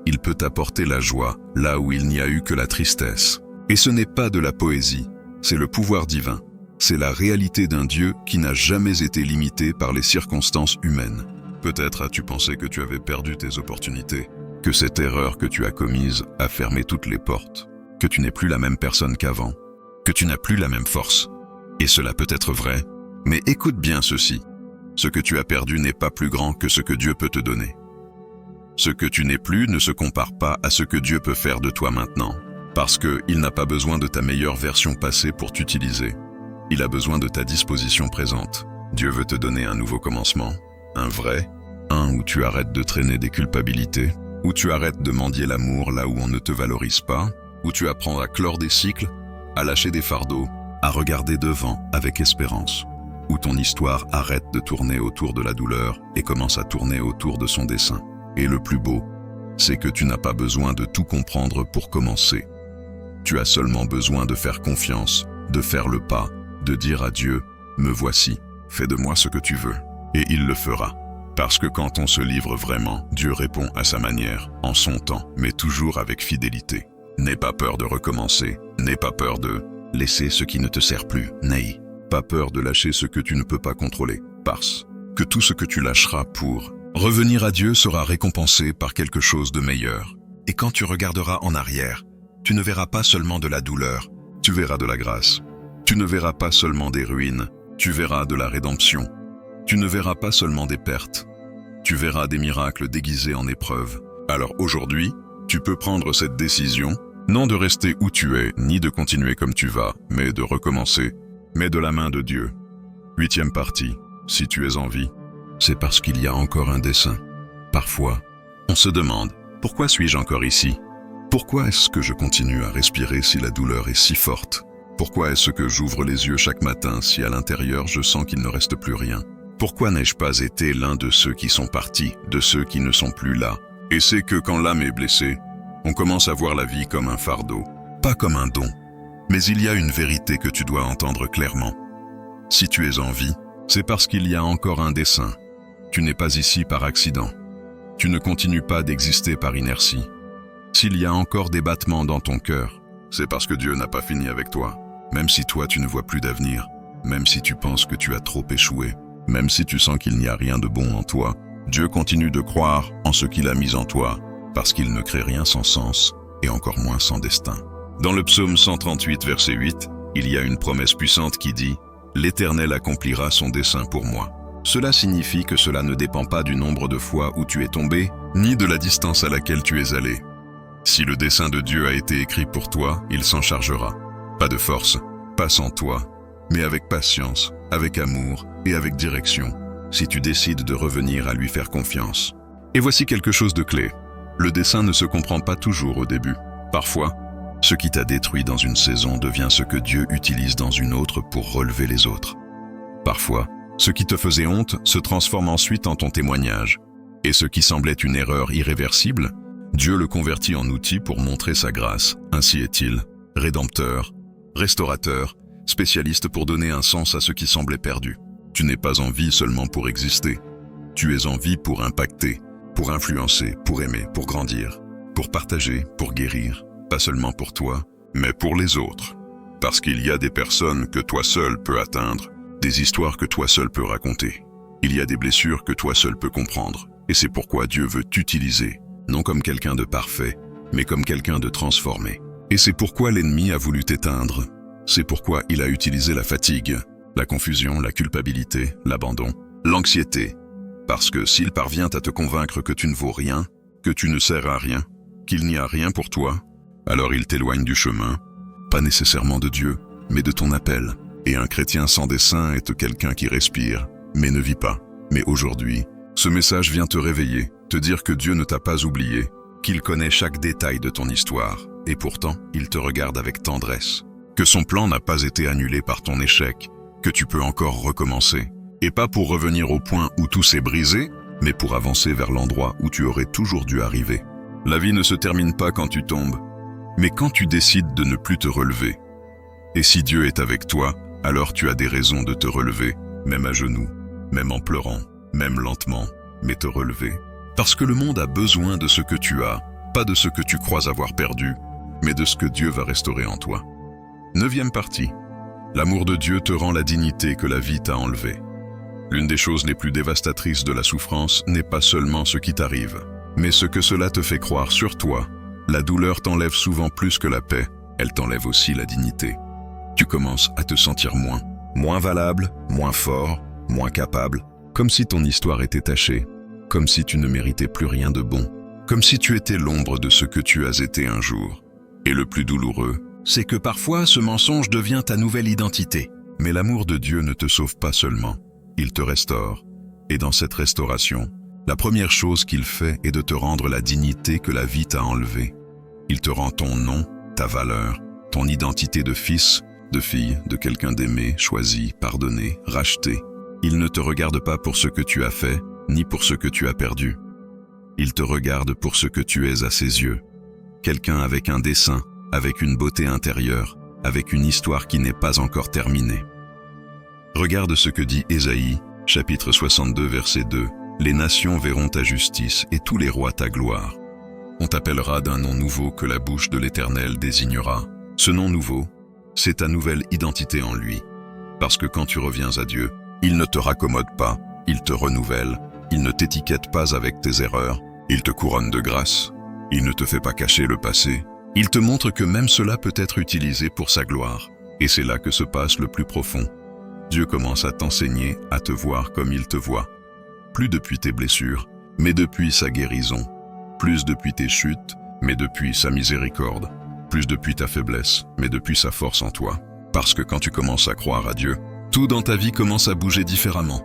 S1: Il peut t'apporter la joie là où il n'y a eu que la tristesse. Et ce n'est pas de la poésie, c'est le pouvoir divin. C'est la réalité d'un Dieu qui n'a jamais été limité par les circonstances humaines. Peut-être as-tu pensé que tu avais perdu tes opportunités, que cette erreur que tu as commise a fermé toutes les portes, que tu n'es plus la même personne qu'avant, que tu n'as plus la même force. Et cela peut être vrai, mais écoute bien ceci. Ce que tu as perdu n'est pas plus grand que ce que Dieu peut te donner. Ce que tu n'es plus ne se compare pas à ce que Dieu peut faire de toi maintenant, parce qu'il n'a pas besoin de ta meilleure version passée pour t'utiliser. Il a besoin de ta disposition présente. Dieu veut te donner un nouveau commencement, un vrai, un où tu arrêtes de traîner des culpabilités, où tu arrêtes de mendier l'amour là où on ne te valorise pas, où tu apprends à clore des cycles, à lâcher des fardeaux, à regarder devant avec espérance, où ton histoire arrête de tourner autour de la douleur et commence à tourner autour de son dessein. Et le plus beau, c'est que tu n'as pas besoin de tout comprendre pour commencer. Tu as seulement besoin de faire confiance, de faire le pas, de dire à Dieu, « Me voici, fais de moi ce que tu veux. » Et il le fera. Parce que quand on se livre vraiment, Dieu répond à sa manière, en son temps, mais toujours avec fidélité. N'aie pas peur de recommencer, n'aie pas peur de laisser ce qui ne te sert plus, n'aie pas peur de lâcher ce que tu ne peux pas contrôler, parce que tout ce que tu lâcheras pour revenir à Dieu sera récompensé par quelque chose de meilleur. Et quand tu regarderas en arrière, tu ne verras pas seulement de la douleur, tu verras de la grâce. Tu ne verras pas seulement des ruines, tu verras de la rédemption. Tu ne verras pas seulement des pertes, tu verras des miracles déguisés en épreuves. Alors aujourd'hui, tu peux prendre cette décision, non de rester où tu es, ni de continuer comme tu vas, mais de recommencer, mais de la main de Dieu. 8e partie, si tu es en vie, c'est parce qu'il y a encore un dessein. Parfois, on se demande, pourquoi suis-je encore ici? Pourquoi est-ce que je continue à respirer si la douleur est si forte? Pourquoi est-ce que j'ouvre les yeux chaque matin si à l'intérieur je sens qu'il ne reste plus rien? Pourquoi n'ai-je pas été l'un de ceux qui sont partis, de ceux qui ne sont plus là? Et c'est que quand l'âme est blessée, on commence à voir la vie comme un fardeau, pas comme un don. Mais il y a une vérité que tu dois entendre clairement. Si tu es en vie, c'est parce qu'il y a encore un dessein. Tu n'es pas ici par accident. Tu ne continues pas d'exister par inertie. S'il y a encore des battements dans ton cœur, c'est parce que Dieu n'a pas fini avec toi. Même si toi tu ne vois plus d'avenir, même si tu penses que tu as trop échoué, même si tu sens qu'il n'y a rien de bon en toi, Dieu continue de croire en ce qu'il a mis en toi, parce qu'il ne crée rien sans sens, et encore moins sans destin. Dans le psaume 138, verset 8, il y a une promesse puissante qui dit « L'Éternel accomplira son dessein pour moi ». Cela signifie que cela ne dépend pas du nombre de fois où tu es tombé, ni de la distance à laquelle tu es allé. Si le dessein de Dieu a été écrit pour toi, il s'en chargera. Pas de force, pas sans toi, mais avec patience, avec amour et avec direction, si tu décides de revenir à lui faire confiance. Et voici quelque chose de clé. Le dessein ne se comprend pas toujours au début. Parfois, ce qui t'a détruit dans une saison devient ce que Dieu utilise dans une autre pour relever les autres. Parfois, ce qui te faisait honte se transforme ensuite en ton témoignage. Et ce qui semblait une erreur irréversible, Dieu le convertit en outil pour montrer sa grâce. Ainsi est-il, rédempteur, restaurateur, spécialiste pour donner un sens à ce qui semblait perdu. Tu n'es pas en vie seulement pour exister. Tu es en vie pour impacter, pour influencer, pour aimer, pour grandir, pour partager, pour guérir. Pas seulement pour toi, mais pour les autres. Parce qu'il y a des personnes que toi seul peux atteindre, des histoires que toi seul peux raconter. Il y a des blessures que toi seul peux comprendre. Et c'est pourquoi Dieu veut t'utiliser, non comme quelqu'un de parfait, mais comme quelqu'un de transformé. Et c'est pourquoi l'ennemi a voulu t'éteindre. C'est pourquoi il a utilisé la fatigue, la confusion, la culpabilité, l'abandon, l'anxiété. Parce que s'il parvient à te convaincre que tu ne vaux rien, que tu ne sers à rien, qu'il n'y a rien pour toi, alors il t'éloigne du chemin, pas nécessairement de Dieu, mais de ton appel. Et un chrétien sans dessein est quelqu'un qui respire, mais ne vit pas. Mais aujourd'hui, ce message vient te réveiller, te dire que Dieu ne t'a pas oublié, qu'il connaît chaque détail de ton histoire, et pourtant, il te regarde avec tendresse. Que son plan n'a pas été annulé par ton échec, que tu peux encore recommencer. Et pas pour revenir au point où tout s'est brisé, mais pour avancer vers l'endroit où tu aurais toujours dû arriver. La vie ne se termine pas quand tu tombes, mais quand tu décides de ne plus te relever. Et si Dieu est avec toi, alors tu as des raisons de te relever, même à genoux, même en pleurant, même lentement, mais te relever. Parce que le monde a besoin de ce que tu as, pas de ce que tu crois avoir perdu, mais de ce que Dieu va restaurer en toi. 9e partie. L'amour de Dieu te rend la dignité que la vie t'a enlevée. L'une des choses les plus dévastatrices de la souffrance n'est pas seulement ce qui t'arrive, mais ce que cela te fait croire sur toi. La douleur t'enlève souvent plus que la paix, elle t'enlève aussi la dignité. Tu commences à te sentir moins valable, moins fort, moins capable, comme si ton histoire était tachée, comme si tu ne méritais plus rien de bon, comme si tu étais l'ombre de ce que tu as été un jour. Et le plus douloureux, c'est que parfois ce mensonge devient ta nouvelle identité. Mais l'amour de Dieu ne te sauve pas seulement, il te restaure. Et dans cette restauration, la première chose qu'il fait est de te rendre la dignité que la vie t'a enlevée. Il te rend ton nom, ta valeur, ton identité de fils, de fille, de quelqu'un d'aimé, choisi, pardonné, racheté. Il ne te regarde pas pour ce que tu as fait, ni pour ce que tu as perdu. Il te regarde pour ce que tu es à ses yeux. Quelqu'un avec un dessein, avec une beauté intérieure, avec une histoire qui n'est pas encore terminée. Regarde ce que dit Ésaïe, chapitre 62, verset 2. « Les nations verront ta justice et tous les rois ta gloire. On t'appellera d'un nom nouveau que la bouche de l'Éternel désignera. Ce nom nouveau, c'est ta nouvelle identité en lui. Parce que quand tu reviens à Dieu, il ne te raccommode pas, il te renouvelle, il ne t'étiquette pas avec tes erreurs, il te couronne de grâce, il ne te fait pas cacher le passé, il te montre que même cela peut être utilisé pour sa gloire. Et c'est là que se passe le plus profond. Dieu commence à t'enseigner à te voir comme il te voit. Plus depuis tes blessures, mais depuis sa guérison. Plus depuis tes chutes, mais depuis sa miséricorde. Plus depuis ta faiblesse, mais depuis sa force en toi. Parce que quand tu commences à croire à Dieu, tout dans ta vie commence à bouger différemment.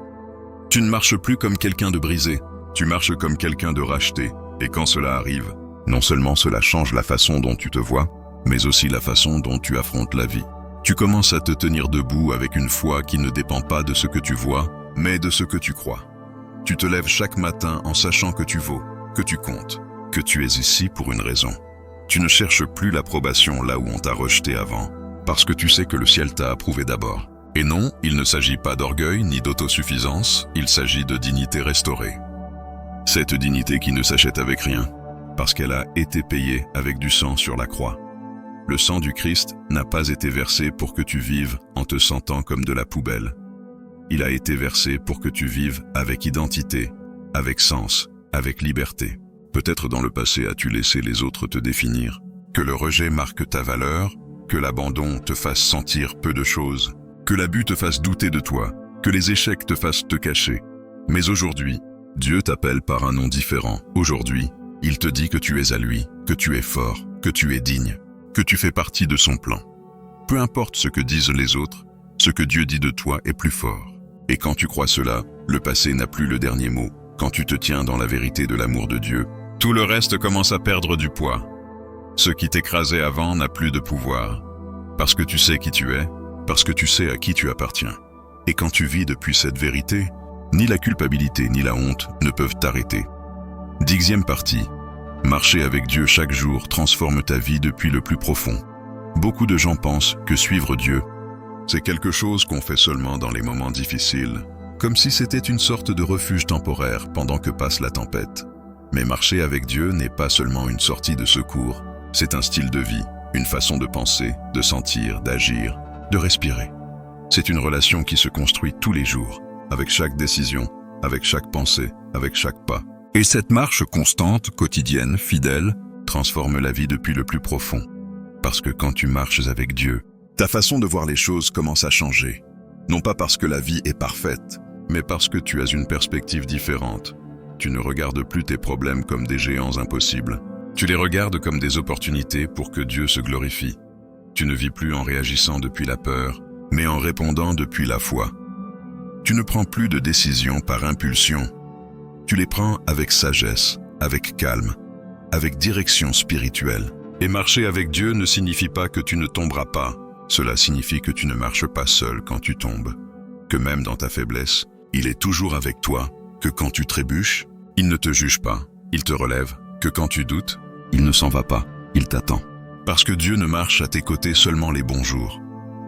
S1: Tu ne marches plus comme quelqu'un de brisé, tu marches comme quelqu'un de racheté. Et quand cela arrive, non seulement cela change la façon dont tu te vois, mais aussi la façon dont tu affrontes la vie. Tu commences à te tenir debout avec une foi qui ne dépend pas de ce que tu vois, mais de ce que tu crois. Tu te lèves chaque matin en sachant que tu vaux, que tu comptes, que tu es ici pour une raison. Tu ne cherches plus l'approbation là où on t'a rejeté avant, parce que tu sais que le ciel t'a approuvé d'abord. Et non, il ne s'agit pas d'orgueil ni d'autosuffisance, il s'agit de dignité restaurée. Cette dignité qui ne s'achète avec rien, parce qu'elle a été payée avec du sang sur la croix. Le sang du Christ n'a pas été versé pour que tu vives en te sentant comme de la poubelle. Il a été versé pour que tu vives avec identité, avec sens, avec liberté. Peut-être dans le passé as-tu laissé les autres te définir, que le rejet marque ta valeur, que l'abandon te fasse sentir peu de choses, que l'abus te fasse douter de toi, que les échecs te fassent te cacher. Mais aujourd'hui, Dieu t'appelle par un nom différent. Aujourd'hui, il te dit que tu es à lui, que tu es fort, que tu es digne, que tu fais partie de son plan. Peu importe ce que disent les autres, ce que Dieu dit de toi est plus fort. Et quand tu crois cela, le passé n'a plus le dernier mot. Quand tu te tiens dans la vérité de l'amour de Dieu, tout le reste commence à perdre du poids. Ce qui t'écrasait avant n'a plus de pouvoir. Parce que tu sais qui tu es, parce que tu sais à qui tu appartiens. Et quand tu vis depuis cette vérité, ni la culpabilité ni la honte ne peuvent t'arrêter. 10e partie. Marcher avec Dieu chaque jour transforme ta vie depuis le plus profond. Beaucoup de gens pensent que suivre Dieu, c'est quelque chose qu'on fait seulement dans les moments difficiles, comme si c'était une sorte de refuge temporaire pendant que passe la tempête. Mais marcher avec Dieu n'est pas seulement une sortie de secours, c'est un style de vie, une façon de penser, de sentir, d'agir, de respirer. C'est une relation qui se construit tous les jours, avec chaque décision, avec chaque pensée, avec chaque pas. Et cette marche constante, quotidienne, fidèle, transforme la vie depuis le plus profond. Parce que quand tu marches avec Dieu, ta façon de voir les choses commence à changer. Non pas parce que la vie est parfaite, mais parce que tu as une perspective différente. Tu ne regardes plus tes problèmes comme des géants impossibles. Tu les regardes comme des opportunités pour que Dieu se glorifie. Tu ne vis plus en réagissant depuis la peur, mais en répondant depuis la foi. Tu ne prends plus de décisions par impulsion. Tu les prends avec sagesse, avec calme, avec direction spirituelle. Et marcher avec Dieu ne signifie pas que tu ne tomberas pas. Cela signifie que tu ne marches pas seul quand tu tombes. Que même dans ta faiblesse, il est toujours avec toi. Que quand tu trébuches, il ne te juge pas, il te relève. Que quand tu doutes, il ne s'en va pas, il t'attend. Parce que Dieu ne marche à tes côtés seulement les bons jours.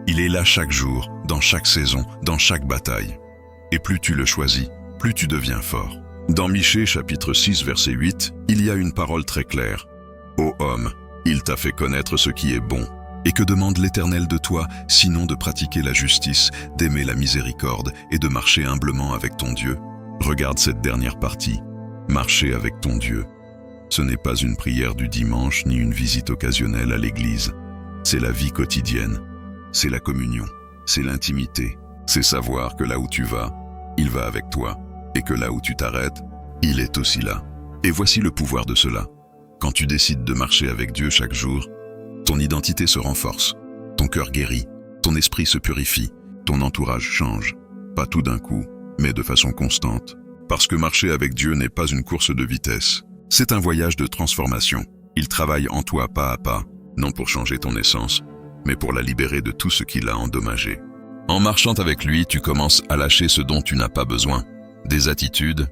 S1: Il est là chaque jour, dans chaque saison, dans chaque bataille. Et plus tu le choisis, plus tu deviens fort. Dans Michée chapitre 6 verset 8, il y a une parole très claire. Ô homme, il t'a fait connaître ce qui est bon. Et que demande l'Éternel de toi, sinon de pratiquer la justice, d'aimer la miséricorde et de marcher humblement avec ton Dieu? Regarde cette dernière partie. Marcher avec ton Dieu. Ce n'est pas une prière du dimanche ni une visite occasionnelle à l'église. C'est la vie quotidienne. C'est la communion. C'est l'intimité. C'est savoir que là où tu vas, il va avec toi. Et que là où tu t'arrêtes, il est aussi là. Et voici le pouvoir de cela. Quand tu décides de marcher avec Dieu chaque jour, ton identité se renforce, ton cœur guérit, ton esprit se purifie, ton entourage change. Pas tout d'un coup, mais de façon constante. Parce que marcher avec Dieu n'est pas une course de vitesse. C'est un voyage de transformation. Il travaille en toi pas à pas, non pour changer ton essence, mais pour la libérer de tout ce qui l'a endommagé. En marchant avec lui, tu commences à lâcher ce dont tu n'as pas besoin. Des attitudes,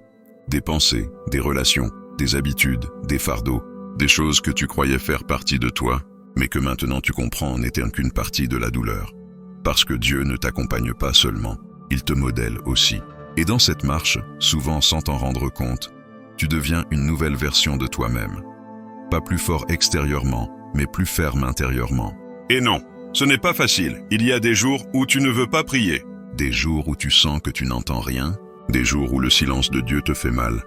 S1: des pensées, des relations, des habitudes, des fardeaux, des choses que tu croyais faire partie de toi, mais que maintenant tu comprends n'étaient qu'une partie de la douleur. Parce que Dieu ne t'accompagne pas seulement, il te modèle aussi. Et dans cette marche, souvent sans t'en rendre compte, tu deviens une nouvelle version de toi-même. Pas plus fort extérieurement, mais plus ferme intérieurement. Et non, ce n'est pas facile. Il y a des jours où tu ne veux pas prier. Des jours où tu sens que tu n'entends rien. Des jours où le silence de Dieu te fait mal.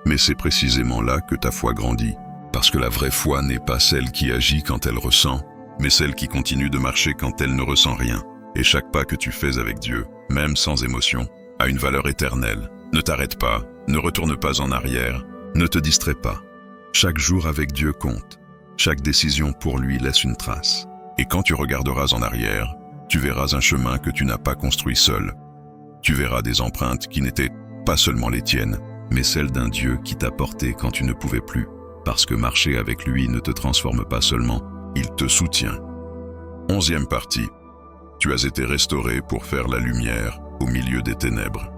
S1: Mais c'est précisément là que ta foi grandit. Parce que la vraie foi n'est pas celle qui agit quand elle ressent, mais celle qui continue de marcher quand elle ne ressent rien. Et chaque pas que tu fais avec Dieu, même sans émotion, a une valeur éternelle. Ne t'arrête pas, ne retourne pas en arrière, ne te distrais pas. Chaque jour avec Dieu compte. Chaque décision pour lui laisse une trace. Et quand tu regarderas en arrière, tu verras un chemin que tu n'as pas construit seul. Tu verras des empreintes qui n'étaient pas seulement les tiennes, mais celles d'un Dieu qui t'a porté quand tu ne pouvais plus. Parce que marcher avec lui ne te transforme pas seulement, il te soutient. 11e partie. Tu as été restauré pour faire la lumière au milieu des ténèbres.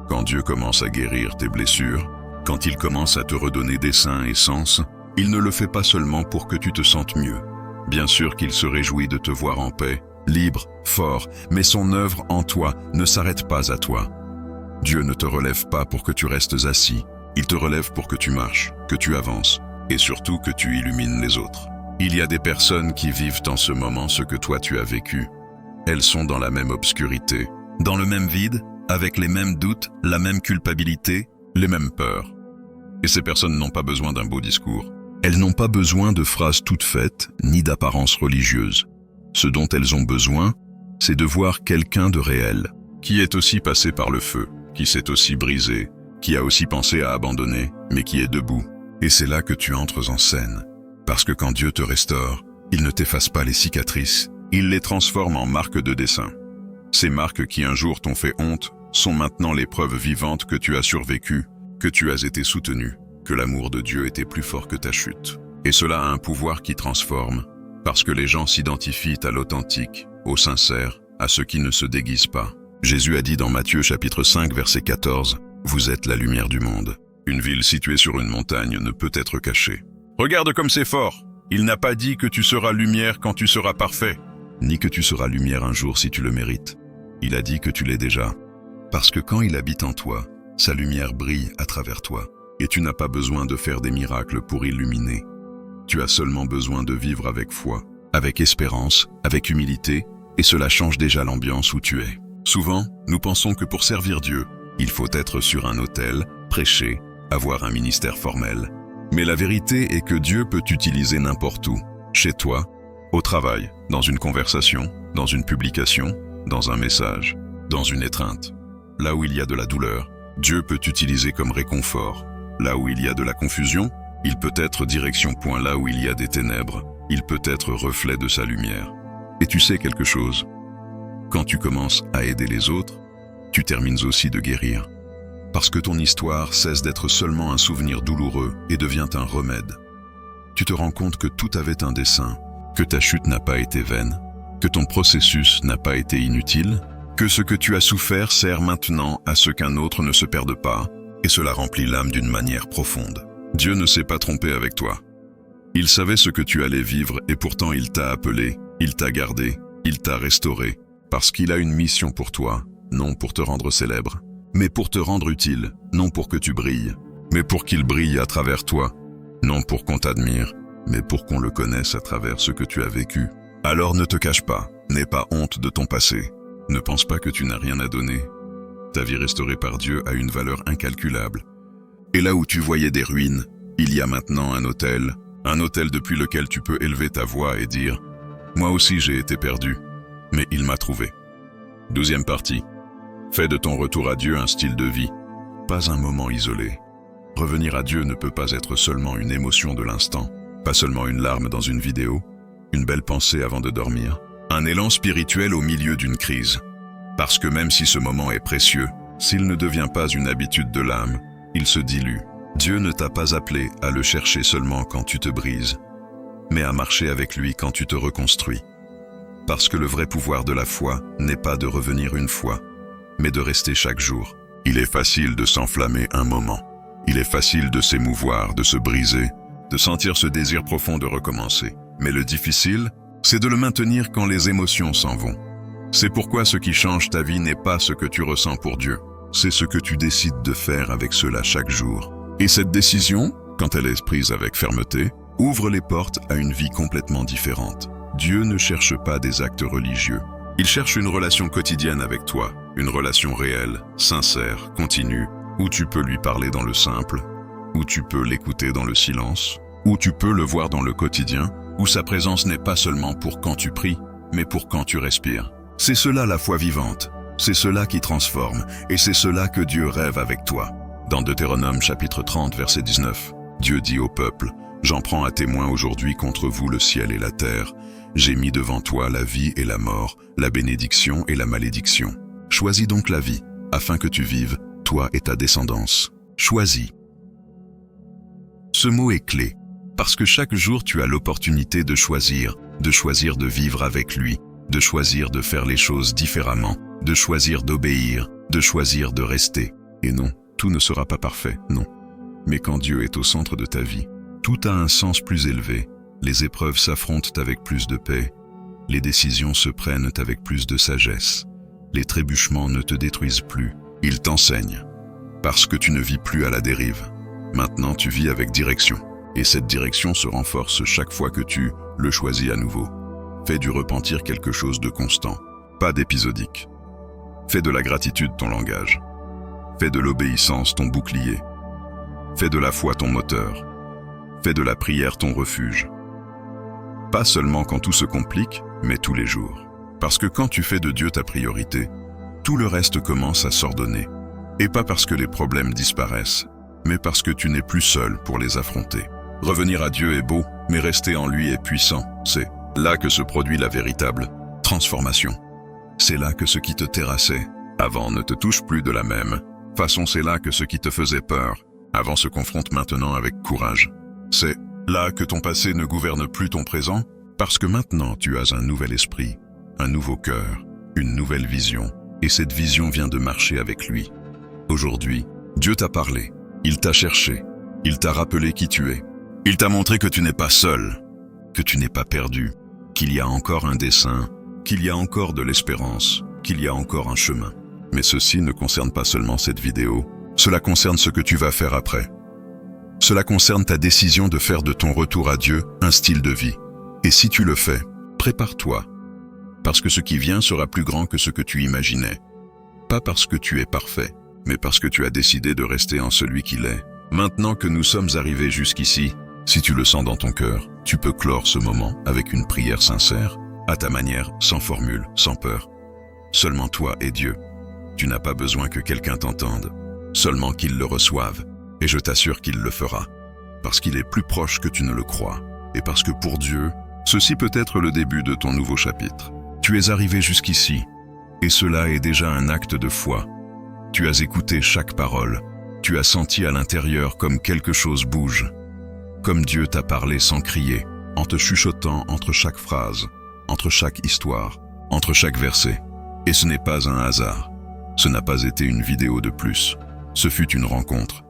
S1: Quand Dieu commence à guérir tes blessures, quand il commence à te redonner des seins et sens, il ne le fait pas seulement pour que tu te sentes mieux. Bien sûr qu'il se réjouit de te voir en paix, libre, fort, mais son œuvre en toi ne s'arrête pas à toi. Dieu ne te relève pas pour que tu restes assis, il te relève pour que tu marches, que tu avances, et surtout que tu illumines les autres. Il y a des personnes qui vivent en ce moment ce que toi tu as vécu. Elles sont dans la même obscurité, dans le même vide, avec les mêmes doutes, la même culpabilité, les mêmes peurs. Et ces personnes n'ont pas besoin d'un beau discours. Elles n'ont pas besoin de phrases toutes faites, ni d'apparences religieuses. Ce dont elles ont besoin, c'est de voir quelqu'un de réel, qui est aussi passé par le feu, qui s'est aussi brisé, qui a aussi pensé à abandonner, mais qui est debout. Et c'est là que tu entres en scène. Parce que quand Dieu te restaure, il ne t'efface pas les cicatrices, il les transforme en marques de dessin. Ces marques qui un jour t'ont fait honte sont maintenant les preuves vivantes que tu as survécu, que tu as été soutenu, que l'amour de Dieu était plus fort que ta chute. Et cela a un pouvoir qui transforme, parce que les gens s'identifient à l'authentique, au sincère, à ceux qui ne se déguisent pas. Jésus a dit dans Matthieu chapitre 5 verset 14, « Vous êtes la lumière du monde. Une ville située sur une montagne ne peut être cachée. » Regarde comme c'est fort. Il n'a pas dit que tu seras lumière quand tu seras parfait, ni que tu seras lumière un jour si tu le mérites. Il a dit que tu l'es déjà. Parce que quand il habite en toi, sa lumière brille à travers toi. Et tu n'as pas besoin de faire des miracles pour illuminer. Tu as seulement besoin de vivre avec foi, avec espérance, avec humilité, et cela change déjà l'ambiance où tu es. Souvent, nous pensons que pour servir Dieu, il faut être sur un autel, prêcher, avoir un ministère formel. Mais la vérité est que Dieu peut t'utiliser n'importe où, chez toi, au travail, dans une conversation, dans une publication, dans un message, dans une étreinte. Là où il y a de la douleur, Dieu peut t'utiliser comme réconfort. Là où il y a de la confusion, il peut être direction point. Là où il y a des ténèbres, il peut être reflet de sa lumière. Et tu sais quelque chose? Quand tu commences à aider les autres, tu termines aussi de guérir. Parce que ton histoire cesse d'être seulement un souvenir douloureux et devient un remède. Tu te rends compte que tout avait un dessein, que ta chute n'a pas été vaine, que ton processus n'a pas été inutile, que ce que tu as souffert sert maintenant à ce qu'un autre ne se perde pas, et cela remplit l'âme d'une manière profonde. Dieu ne s'est pas trompé avec toi. Il savait ce que tu allais vivre et pourtant il t'a appelé, il t'a gardé, il t'a restauré, parce qu'il a une mission pour toi, non pour te rendre célèbre, mais pour te rendre utile, non pour que tu brilles, mais pour qu'il brille à travers toi, non pour qu'on t'admire, mais pour qu'on le connaisse à travers ce que tu as vécu. Alors ne te cache pas, n'aie pas honte de ton passé, ne pense pas que tu n'as rien à donner. Ta vie restaurée par Dieu a une valeur incalculable. Et là où tu voyais des ruines, il y a maintenant un autel depuis lequel tu peux élever ta voix et dire « Moi aussi j'ai été perdu, mais il m'a trouvé. » 12e partie. Fais de ton retour à Dieu un style de vie, pas un moment isolé. Revenir à Dieu ne peut pas être seulement une émotion de l'instant, pas seulement une larme dans une vidéo, une belle pensée avant de dormir, un élan spirituel au milieu d'une crise. Parce que même si ce moment est précieux, s'il ne devient pas une habitude de l'âme, il se dilue. Dieu ne t'a pas appelé à le chercher seulement quand tu te brises, mais à marcher avec lui quand tu te reconstruis. Parce que le vrai pouvoir de la foi n'est pas de revenir une fois, mais de rester chaque jour. Il est facile de s'enflammer un moment. Il est facile de s'émouvoir, de se briser, de sentir ce désir profond de recommencer. Mais le difficile, c'est de le maintenir quand les émotions s'en vont. C'est pourquoi ce qui change ta vie n'est pas ce que tu ressens pour Dieu, c'est ce que tu décides de faire avec cela chaque jour. Et cette décision, quand elle est prise avec fermeté, ouvre les portes à une vie complètement différente. Dieu ne cherche pas des actes religieux. Il cherche une relation quotidienne avec toi, une relation réelle, sincère, continue, où tu peux lui parler dans le simple, où tu peux l'écouter dans le silence, où tu peux le voir dans le quotidien, où sa présence n'est pas seulement pour quand tu pries, mais pour quand tu respires. C'est cela la foi vivante, c'est cela qui transforme, et c'est cela que Dieu rêve avec toi. Dans Deutéronome chapitre 30 verset 19, Dieu dit au peuple, « J'en prends à témoin aujourd'hui contre vous le ciel et la terre. J'ai mis devant toi la vie et la mort, la bénédiction et la malédiction. Choisis donc la vie, afin que tu vives, toi et ta descendance. Choisis. » Ce mot est clé, parce que chaque jour tu as l'opportunité de choisir de vivre avec lui, de choisir de faire les choses différemment, de choisir d'obéir, de choisir de rester. Et non, tout ne sera pas parfait, non. Mais quand Dieu est au centre de ta vie, tout a un sens plus élevé, les épreuves s'affrontent avec plus de paix, les décisions se prennent avec plus de sagesse, les trébuchements ne te détruisent plus, ils t'enseignent. Parce que tu ne vis plus à la dérive. Maintenant tu vis avec direction, et cette direction se renforce chaque fois que tu le choisis à nouveau. Fais du repentir quelque chose de constant, pas d'épisodique. Fais de la gratitude ton langage. Fais de l'obéissance ton bouclier. Fais de la foi ton moteur. Fais de la prière ton refuge. Pas seulement quand tout se complique, mais tous les jours. Parce que quand tu fais de Dieu ta priorité, tout le reste commence à s'ordonner. Et pas parce que les problèmes disparaissent, mais parce que tu n'es plus seul pour les affronter. Revenir à Dieu est beau, mais rester en lui est puissant. C'est là que se produit la véritable transformation. C'est là que ce qui te terrassait avant ne te touche plus de la même façon. C'est là que ce qui te faisait peur avant se confronte maintenant avec courage. C'est là que ton passé ne gouverne plus ton présent, parce que maintenant tu as un nouvel esprit, un nouveau cœur, une nouvelle vision, et cette vision vient de marcher avec lui. Aujourd'hui, Dieu t'a parlé, il t'a cherché, il t'a rappelé qui tu es. Il t'a montré que tu n'es pas seul, que tu n'es pas perdu, qu'il y a encore un dessein, qu'il y a encore de l'espérance, qu'il y a encore un chemin. Mais ceci ne concerne pas seulement cette vidéo, cela concerne ce que tu vas faire après. Cela concerne ta décision de faire de ton retour à Dieu un style de vie. Et si tu le fais, prépare-toi, parce que ce qui vient sera plus grand que ce que tu imaginais. Pas parce que tu es parfait, mais parce que tu as décidé de rester en celui qu'il est. Maintenant que nous sommes arrivés jusqu'ici, si tu le sens dans ton cœur, tu peux clore ce moment avec une prière sincère, à ta manière, sans formule, sans peur. Seulement toi et Dieu. Tu n'as pas besoin que quelqu'un t'entende, seulement qu'il le reçoive, et je t'assure qu'il le fera, parce qu'il est plus proche que tu ne le crois, et parce que pour Dieu, ceci peut être le début de ton nouveau chapitre. Tu es arrivé jusqu'ici, et cela est déjà un acte de foi. Tu as écouté chaque parole, tu as senti à l'intérieur comme quelque chose bouge, comme Dieu t'a parlé sans crier, en te chuchotant entre chaque phrase, entre chaque histoire, entre chaque verset. Et ce n'est pas un hasard, ce n'a pas été une vidéo de plus, ce fut une rencontre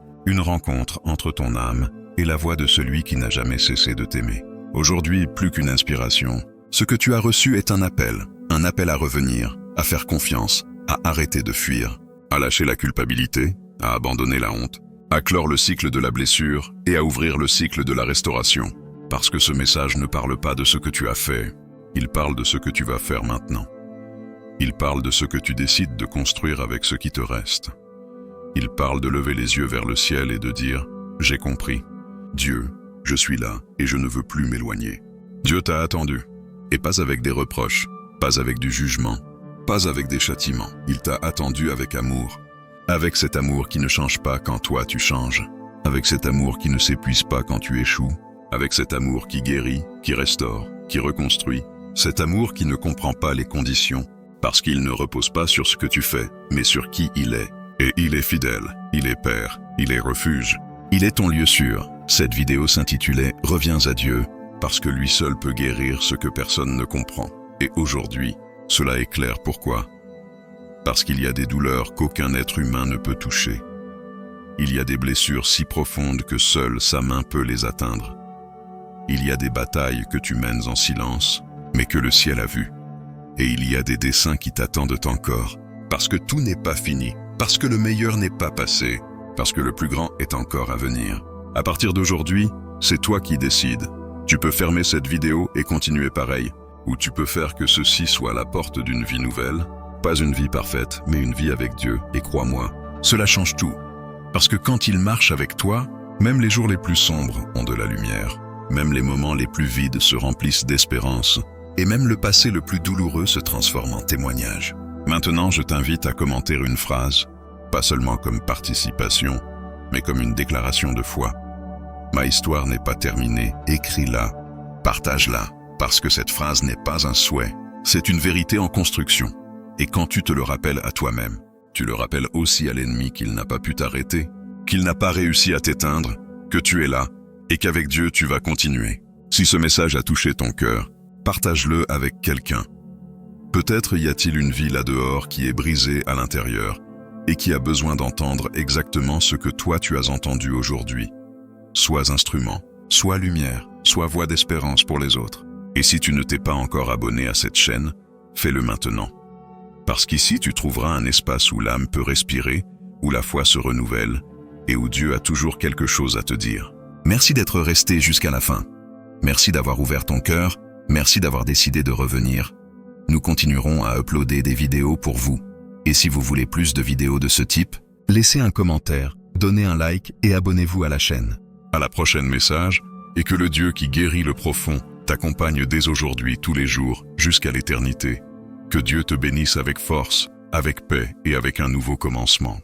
S1: entre ton âme et la voix de celui qui n'a jamais cessé de t'aimer. Aujourd'hui, plus qu'une inspiration, ce que tu as reçu est un appel à revenir, à faire confiance, à arrêter de fuir, à lâcher la culpabilité, à abandonner la honte, à clore le cycle de la blessure et à ouvrir le cycle de la restauration. Parce que ce message ne parle pas de ce que tu as fait, il parle de ce que tu vas faire maintenant. Il parle de ce que tu décides de construire avec ce qui te reste. Il parle de lever les yeux vers le ciel et de dire « J'ai compris. Dieu, je suis là et je ne veux plus m'éloigner. » Dieu t'a attendu, et pas avec des reproches, pas avec du jugement, pas avec des châtiments. Il t'a attendu avec amour. Avec cet amour qui ne change pas quand toi tu changes. Avec cet amour qui ne s'épuise pas quand tu échoues. Avec cet amour qui guérit, qui restaure, qui reconstruit. Cet amour qui ne comprend pas les conditions, parce qu'il ne repose pas sur ce que tu fais, mais sur qui il est. Et il est fidèle, il est Père, il est refuge, il est ton lieu sûr. Cette vidéo s'intitulait « Reviens à Dieu » parce que lui seul peut guérir ce que personne ne comprend. Et aujourd'hui, cela est clair pourquoi. Parce qu'il y a des douleurs qu'aucun être humain ne peut toucher. Il y a des blessures si profondes que seule sa main peut les atteindre. Il y a des batailles que tu mènes en silence, mais que le ciel a vues. Et il y a des desseins qui t'attendent encore, parce que tout n'est pas fini, parce que le meilleur n'est pas passé, parce que le plus grand est encore à venir. À partir d'aujourd'hui, c'est toi qui décides. Tu peux fermer cette vidéo et continuer pareil, ou tu peux faire que ceci soit la porte d'une vie nouvelle, pas une vie parfaite, mais une vie avec Dieu, et crois-moi, cela change tout. Parce que quand il marche avec toi, même les jours les plus sombres ont de la lumière, même les moments les plus vides se remplissent d'espérance, et même le passé le plus douloureux se transforme en témoignage. Maintenant, je t'invite à commenter une phrase, pas seulement comme participation, mais comme une déclaration de foi. Ma histoire n'est pas terminée, écris-la, partage-la, parce que cette phrase n'est pas un souhait, c'est une vérité en construction. Et quand tu te le rappelles à toi-même, tu le rappelles aussi à l'ennemi qu'il n'a pas pu t'arrêter, qu'il n'a pas réussi à t'éteindre, que tu es là, et qu'avec Dieu tu vas continuer. Si ce message a touché ton cœur, partage-le avec quelqu'un. Peut-être y a-t-il une vie là-dehors qui est brisée à l'intérieur, et qui a besoin d'entendre exactement ce que toi tu as entendu aujourd'hui. Sois instrument, sois lumière, sois voix d'espérance pour les autres. Et si tu ne t'es pas encore abonné à cette chaîne, fais-le maintenant. Parce qu'ici tu trouveras un espace où l'âme peut respirer, où la foi se renouvelle et où Dieu a toujours quelque chose à te dire. Merci d'être resté jusqu'à la fin. Merci d'avoir ouvert ton cœur, merci d'avoir décidé de revenir. Nous continuerons à uploader des vidéos pour vous. Et si vous voulez plus de vidéos de ce type, laissez un commentaire, donnez un like et abonnez-vous à la chaîne. À la prochaine message, et que le Dieu qui guérit le profond t'accompagne dès aujourd'hui, tous les jours, jusqu'à l'éternité. Que Dieu te bénisse avec force, avec paix et avec un nouveau commencement.